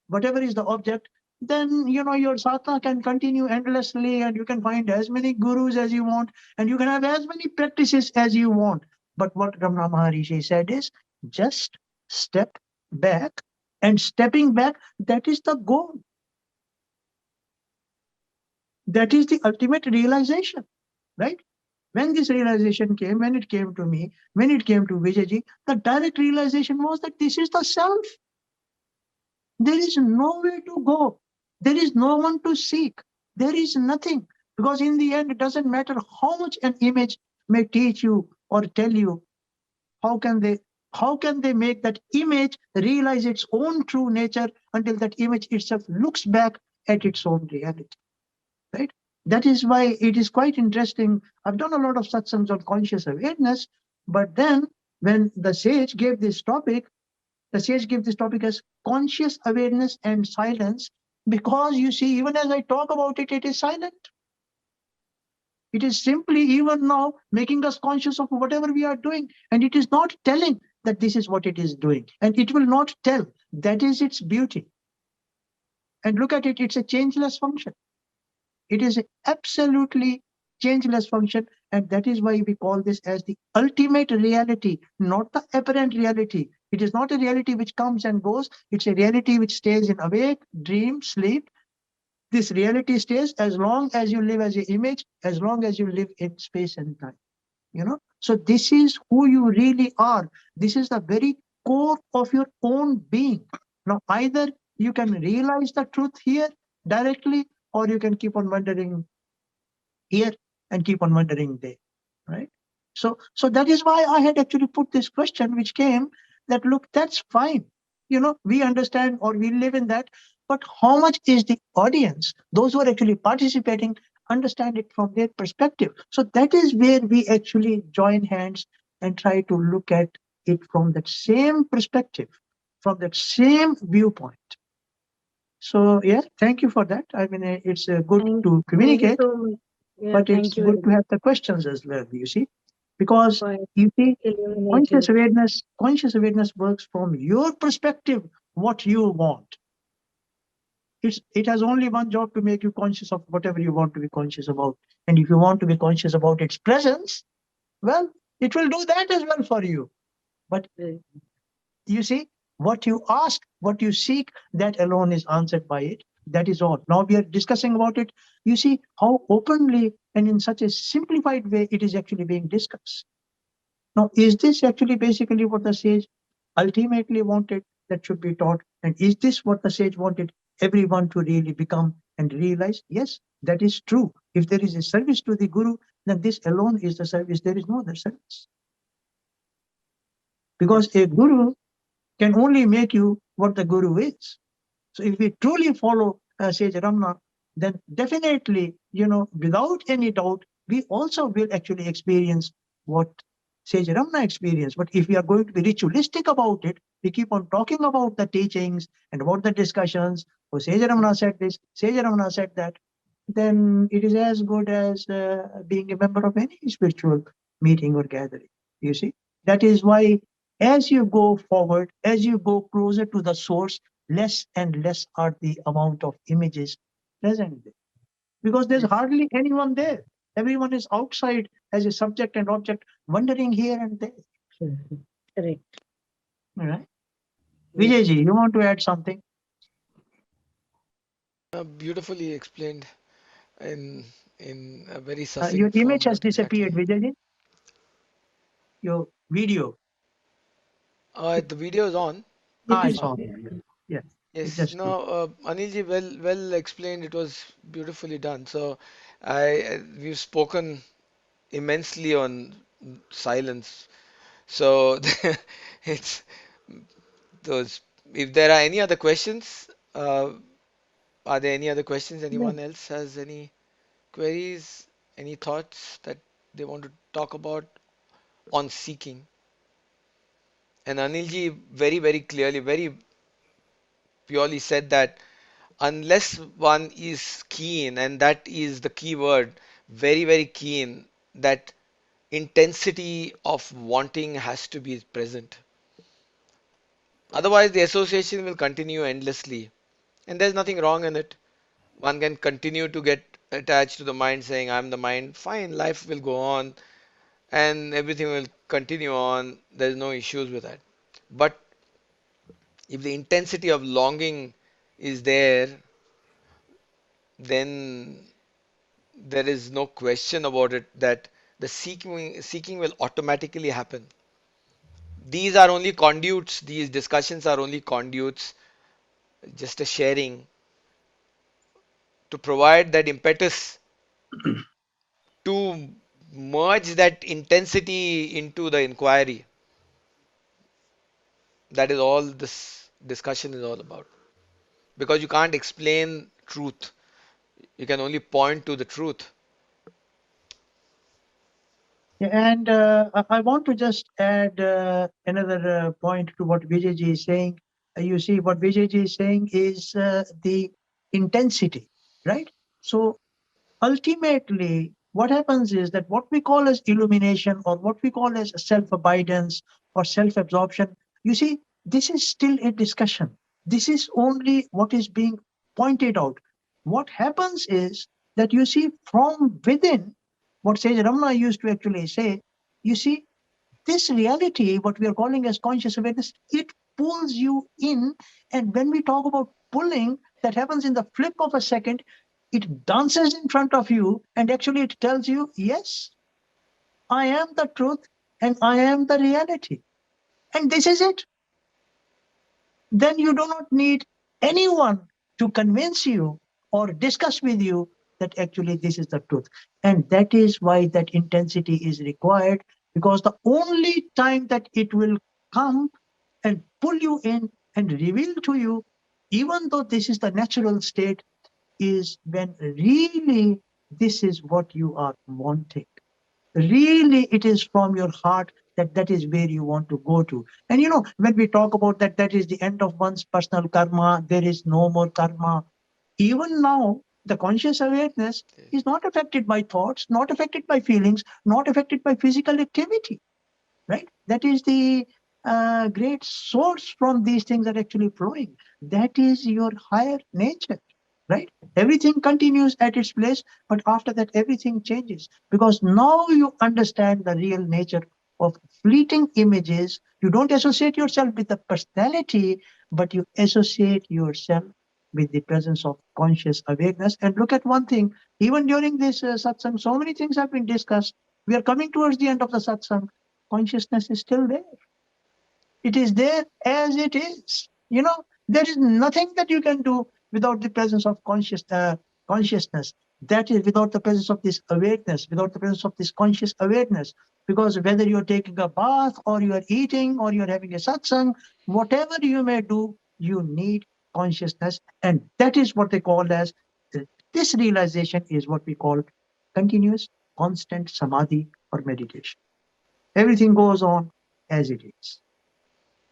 whatever is the object, then, your sadhana can continue endlessly, and you can find as many gurus as you want, and you can have as many practices as you want. But what Ramana Maharishi said is, just step back, and stepping back, that is the goal. That is the ultimate realization, right? When this realization came, when it came to me, when it came to Vijayji, the direct realization was that this is the self. There is no way to go. There is no one to seek. There is nothing. Because in the end, it doesn't matter how much an image may teach you or tell you. How can they make that image realize its own true nature until that image itself looks back at its own reality? Right? That is why it is quite interesting. I've done a lot of satsangs on conscious awareness, but then when the sage gave this topic, the sage gave this topic as conscious awareness and silence, because you see, even as I talk about it, it is silent. It is simply even now making us conscious of whatever we are doing, and it is not telling that this is what it is doing, and it will not tell. That is its beauty. And look at it, it's a changeless function. It is an absolutely changeless function, and that is why we call this as the ultimate reality, not the apparent reality. It is not a reality which comes and goes, it's a reality which stays in awake, dream, sleep. This reality stays as long as you live as an image, as long as you live in space and time. So this is who you really are. This is the very core of your own being. Now, either you can realize the truth here directly, or you can keep on wondering here and keep on wondering there, right? So that is why I had actually put this question, which came that, look, that's fine. We understand or we live in that, but how much is the audience, those who are actually participating, understand it from their perspective? So that is where we actually join hands and try to look at it from that same perspective, from that same viewpoint. So yeah, thank you for that. I mean, it's good to Thank you communicate, so much. Yeah, but thank it's you good very to much have the questions as well, you see, because for you see, illuminating. conscious awareness works from your perspective, what you want. It has only one job, to make you conscious of whatever you want to be conscious about. And if you want to be conscious about its presence, well, it will do that as well for you. But you see, what you ask, what you seek, that alone is answered by it. That is all. Now we are discussing about it. You see how openly and in such a simplified way it is actually being discussed. Now, is this actually basically what the sage ultimately wanted that should be taught? And is this what the sage wanted everyone to really become and realize? Yes, that is true. If there is a service to the guru, then this alone is the service. There is no other service. Because a guru can only make you what the guru is. So if we truly follow Sage Ramana, then definitely, without any doubt, we also will actually experience what Sage Ramana experienced. But if we are going to be ritualistic about it, we keep on talking about the teachings and about the discussions. Oh, Sage Ramana said this, Sage Ramana said that, then it is as good as being a member of any spiritual meeting or gathering. You see, that is why as you go forward, as you go closer to the source, less and less are the amount of images present there, because there's hardly anyone there. Everyone is outside as a subject and object, wandering here and there. Correct. All right. Vijayji, you want to add something? Beautifully explained in a very Your succinct image form. has What disappeared, exactly? Vijayji. Your video. The video is on. It I is saw. on. Yeah, it Yes. just No, Anilji, well explained. It was beautifully done. So, we've spoken immensely on silence. So it's those. If there are any other questions, are there any other questions? No, Anyone else has any queries, any thoughts that they want to talk about on seeking? And Anilji very clearly, very purely said that unless one is keen, and that is the key word, very keen, that intensity of wanting has to be present. Otherwise, the association will continue endlessly. And there's nothing wrong in it. One can continue to get attached to the mind, saying, I'm the mind. Fine, life will go on and everything will continue on. There's no issues with that. But if the intensity of longing is there, then there is no question about it that the seeking will automatically happen. These are only conduits, these discussions are only conduits, just a sharing to provide that impetus to merge that intensity into the inquiry. That is all this discussion is all about. Because you can't explain truth. You can only point to the truth. And I want to just add another point to what Vijay ji is saying. You see, what Vijay ji is saying is the intensity, right? So ultimately, what happens is that what we call as illumination or what we call as self-abidance or self-absorption, you see, this is still a discussion. This is only what is being pointed out. What happens is that you see from within, what Sage Ramana used to actually say, you see, this reality, what we are calling as conscious awareness, it pulls you in. And when we talk about pulling, that happens in the flip of a second. It dances in front of you and actually it tells you, yes, I am the truth and I am the reality. And this is it. Then you do not need anyone to convince you or discuss with you that actually this is the truth. And that is why that intensity is required, because the only time that it will come and pull you in and reveal to you, even though this is the natural state, is when really this is what you are wanting. Really, it is from your heart that is where you want to go to. And when we talk about that is the end of one's personal karma, there is no more karma. Even now, the conscious awareness is not affected by thoughts, not affected by feelings, not affected by physical activity, right? That is the great source from these things are actually flowing. That is your higher nature, right? Everything continues at its place, but after that, everything changes because now you understand the real nature of fleeting images. You don't associate yourself with the personality, but you associate yourself with the presence of conscious awareness. And look at one thing, even during this satsang, so many things have been discussed. We are coming towards the end of the satsang. Consciousness is still there. It is there as it is. There is nothing that you can do without the presence of consciousness. That is without the presence of this awareness, without the presence of this conscious awareness. Because whether you're taking a bath or you are eating or you're having a satsang, whatever you may do, you need consciousness. And that is what they call as, this realization is what we call continuous, constant samadhi or meditation. Everything goes on as it is.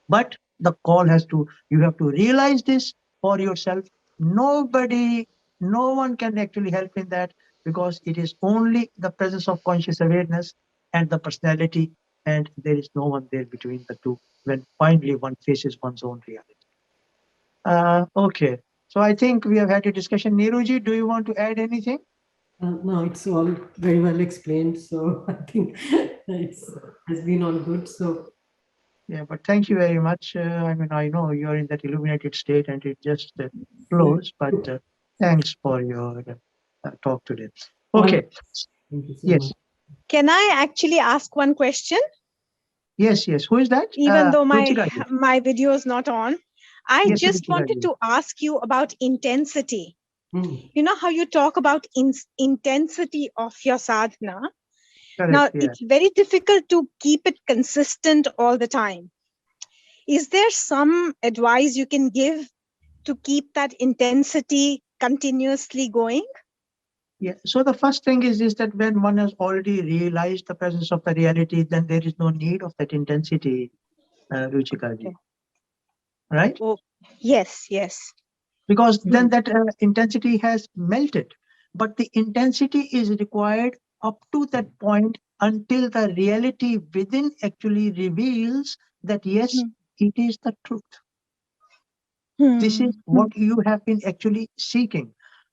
But the call you have to realize this for yourself. Nobody, no one can actually help in that, because it is only the presence of conscious awareness and the personality, and there is no one there between the two when finally one faces one's own reality. Okay. So I think we have had a discussion. Neeruji, do you want to add anything? No, it's all very well explained. So I think it has been all good. So Yeah, but thank you very much. I know you're in that illuminated state and it just flows, but thanks for your talk today. Okay. Thank you so Yes. much. Can I actually ask one question? Yes. Who is that? Even though Ruchika ji. my video is not on, I Yes, just Ruchika wanted ji. to ask you about intensity. Hmm. You know how you talk about intensity of your sadhana. Correct, Now, yeah. it's very difficult to keep it consistent all the time. Is there some advice you can give to keep that intensity continuously going? Yeah. So the first thing is that when one has already realized the presence of the reality, then there is no need of that intensity, Ruchika ji. Okay. Right? Oh, yes. Because then that intensity has melted. But the intensity is required up to that point until the reality within actually reveals that, yes, it is the truth. This is what you have been actually seeking.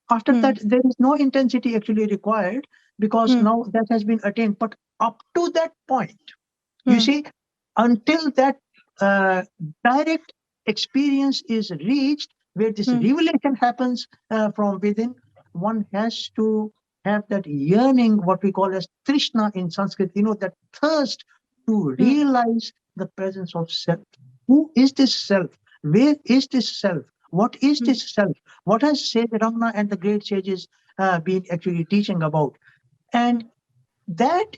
After that, there is no intensity actually required, because now that has been attained. But up to that point, you see, until that direct experience is reached, where this revelation happens from within, one has to have that yearning, what we call as Trishna in Sanskrit, that thirst to realize the presence of self. Who is this self? Where is this self? What is this self? What has Sage Ramana and the great sages been actually teaching about? And that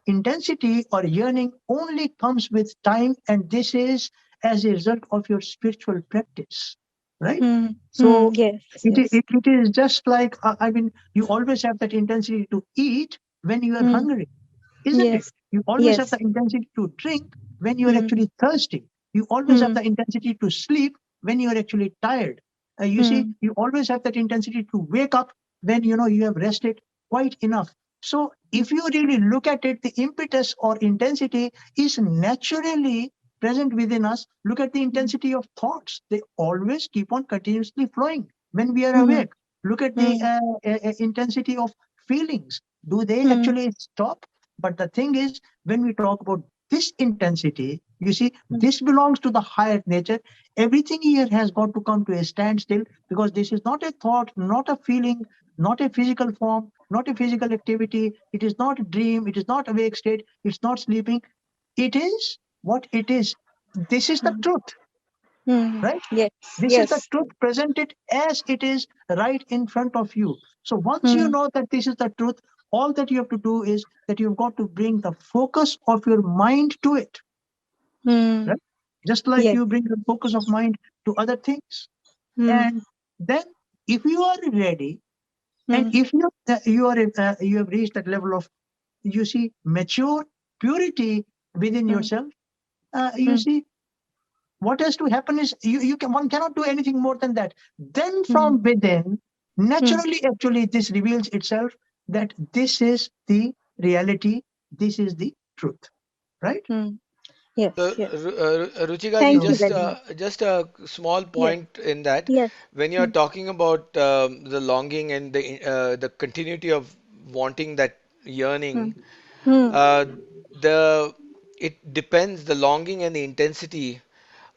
intensity or yearning only comes with time, and this is as a result of your spiritual practice. right? Hmm. Hmm. So Yes. it, Yes. it is just like, I mean, you always have that intensity to eat when you are Hmm. hungry, isn't it? Yes. You always have Yes. the intensity to drink when you are Hmm. actually thirsty. You always have Hmm. the intensity to sleep when you are actually tired. You see, Hmm. you always have that intensity to wake up when you know you have rested quite enough. So if you really look at it, the impetus or intensity is naturally present within us. Look at the intensity of thoughts. They always keep on continuously flowing when we are Hmm. awake. Look at the Hmm. intensity of feelings. Do they Hmm. actually stop? But the thing is, when we talk about this intensity, you see, Hmm. this belongs to the higher nature. Everything here has got to come to a standstill, because this is not a thought, not a feeling, not a physical form, not a physical activity. It is not a dream. It is not awake state. It's not sleeping. It is what it is. This is the Hmm. truth, Hmm. right? Yes. This is the Yes. truth presented as it is right in front of you. So once you Hmm. know that this is the truth, all that you have to do is that you've got to bring the focus of your mind to it, Hmm. right? Just like Yes. you bring the focus of mind to other things. Hmm. And then if you are ready, and Hmm. if you have reached that level of, you see, mature purity within Hmm. yourself, you Hmm. see, what has to happen is, you can one cannot do anything more than that. Then Hmm. from within, Hmm. naturally, actually, this reveals itself that this is the reality, this is the truth, right? Hmm. Yes. So, Yes. Ruchika ji, Thank you So very much. just a small Yes. point in that. Yes. When you're Hmm. talking about the longing and the continuity of wanting that Hmm. yearning, Hmm. uh, the it depends. The longing and the intensity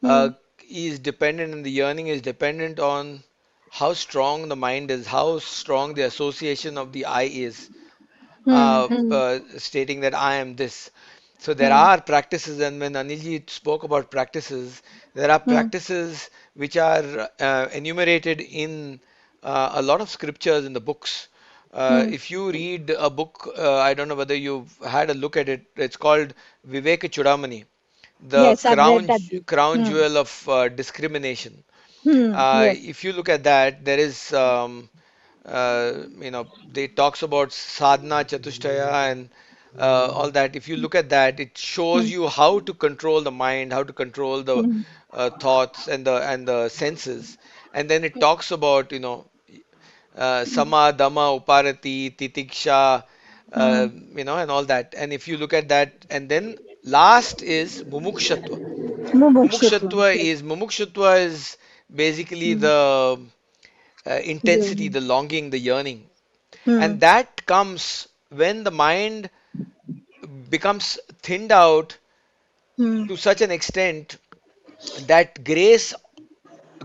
Hmm. uh, is dependent, and the yearning is dependent on how strong the mind is, how strong the association of the I is, Hmm. Hmm. stating that I am this. So there Hmm. are practices, and when Anilji spoke about practices, there are Hmm. practices which are enumerated in a lot of scriptures in the books. Hmm. If you read a book, I don't know whether you've had a look at it. It's called Viveka Chudamani, the Yes, I've read that book. crown Hmm. jewel of discrimination. Hmm. Yes. If you look at that, there is they talks about sadhana chatushtaya and all that. If you look at that, it shows Hmm. you how to control the mind, how to control the Hmm. thoughts and the senses. And then it talks about, sama dama uparati titiksha, Hmm. and all that. And if you look at that, and then last is mumukshatva. Mumukshutva. Yes. Mumukshutva is basically Hmm. the intensity, Yeah. the longing, the yearning. Hmm. And that comes when the mind becomes thinned out Hmm. to such an extent that grace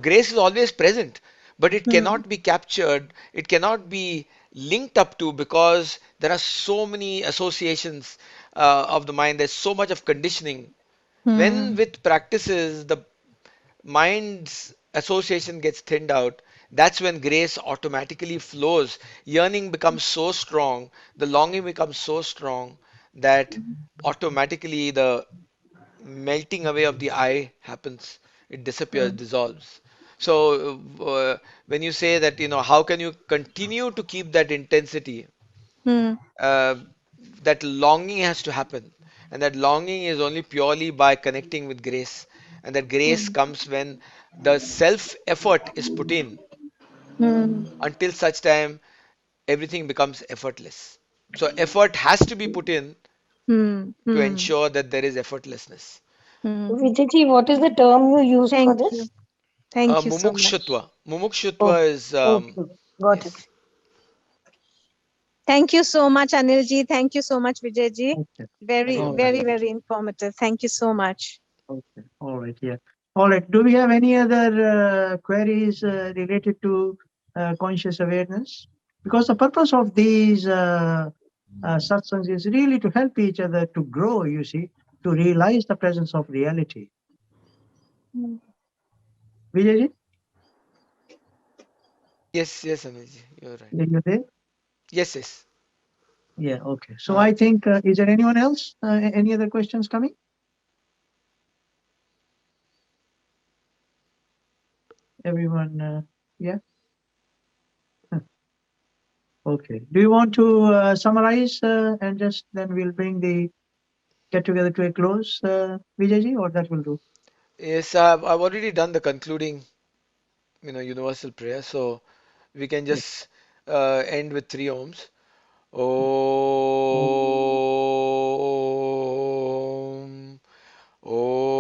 is always present, but it Hmm. cannot be captured, it cannot be linked up to, because there are so many associations of the mind, there's so much of conditioning. When Hmm. with practices the mind's association gets thinned out, that's when grace automatically flows. Yearning becomes so strong, the longing becomes so strong that automatically the melting away of the I happens. It disappears, Hmm. dissolves. So when you say that, how can you continue to keep that intensity? Hmm. uh, that longing has to happen. And that longing is only purely by connecting with grace. And that grace Hmm. comes when the self effort is put in. Hmm. Until such time, everything becomes effortless. So, effort has to be put in Hmm. to Hmm. ensure that there is effortlessness. Hmm. Vijay, what is the term you used for Thank you. this? Thank you so much. Mumukshutva. Mumukshutva Oh, is, okay, got it. yes. Thank you so much, Anilji. Thank you so much, Vijayji. okay, Very, Thank you, all right, very, Anilji. very informative. Thank you so much. okay, all right, yeah, all right. Do we have any other queries related to conscious awareness? Because the purpose of these satsangs is really to help each other to grow, you see, to realize the presence of reality. Hmm. Vijay, Yes, yes, Anilji. You're right. are you there? Yes, yes. Yeah, okay. So Uh, I think, is there anyone else? Any other questions coming? Everyone, yeah? Huh. Okay. Do you want to summarize and just then we'll bring the get together to a close, Vijayji, or that will do? Yes, I've already done the concluding, universal prayer. So we can Yeah. just end with three ohms. Om. Om.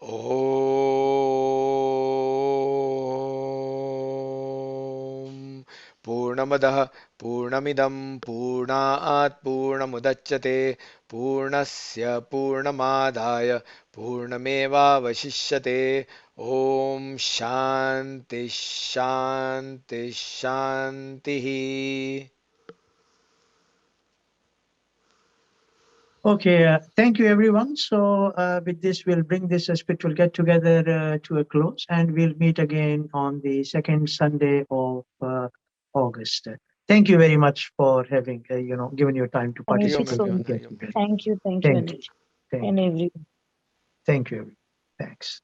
Om. Purnamadah Purnamidam Purnaat Purnamudachyate Purnasya Purnamadaya Purnameva Vashishyate Om Shanti Shanti Shanti. Okay, thank you everyone. So with this, we'll bring this spiritual get together to a close, and we'll meet again on the second Sunday of August. Thank you very much for having, given your time to Thank you participate so in the much. get together. Thank you, Thank you. Anil, Thank and you. everyone. Thank you. Thanks.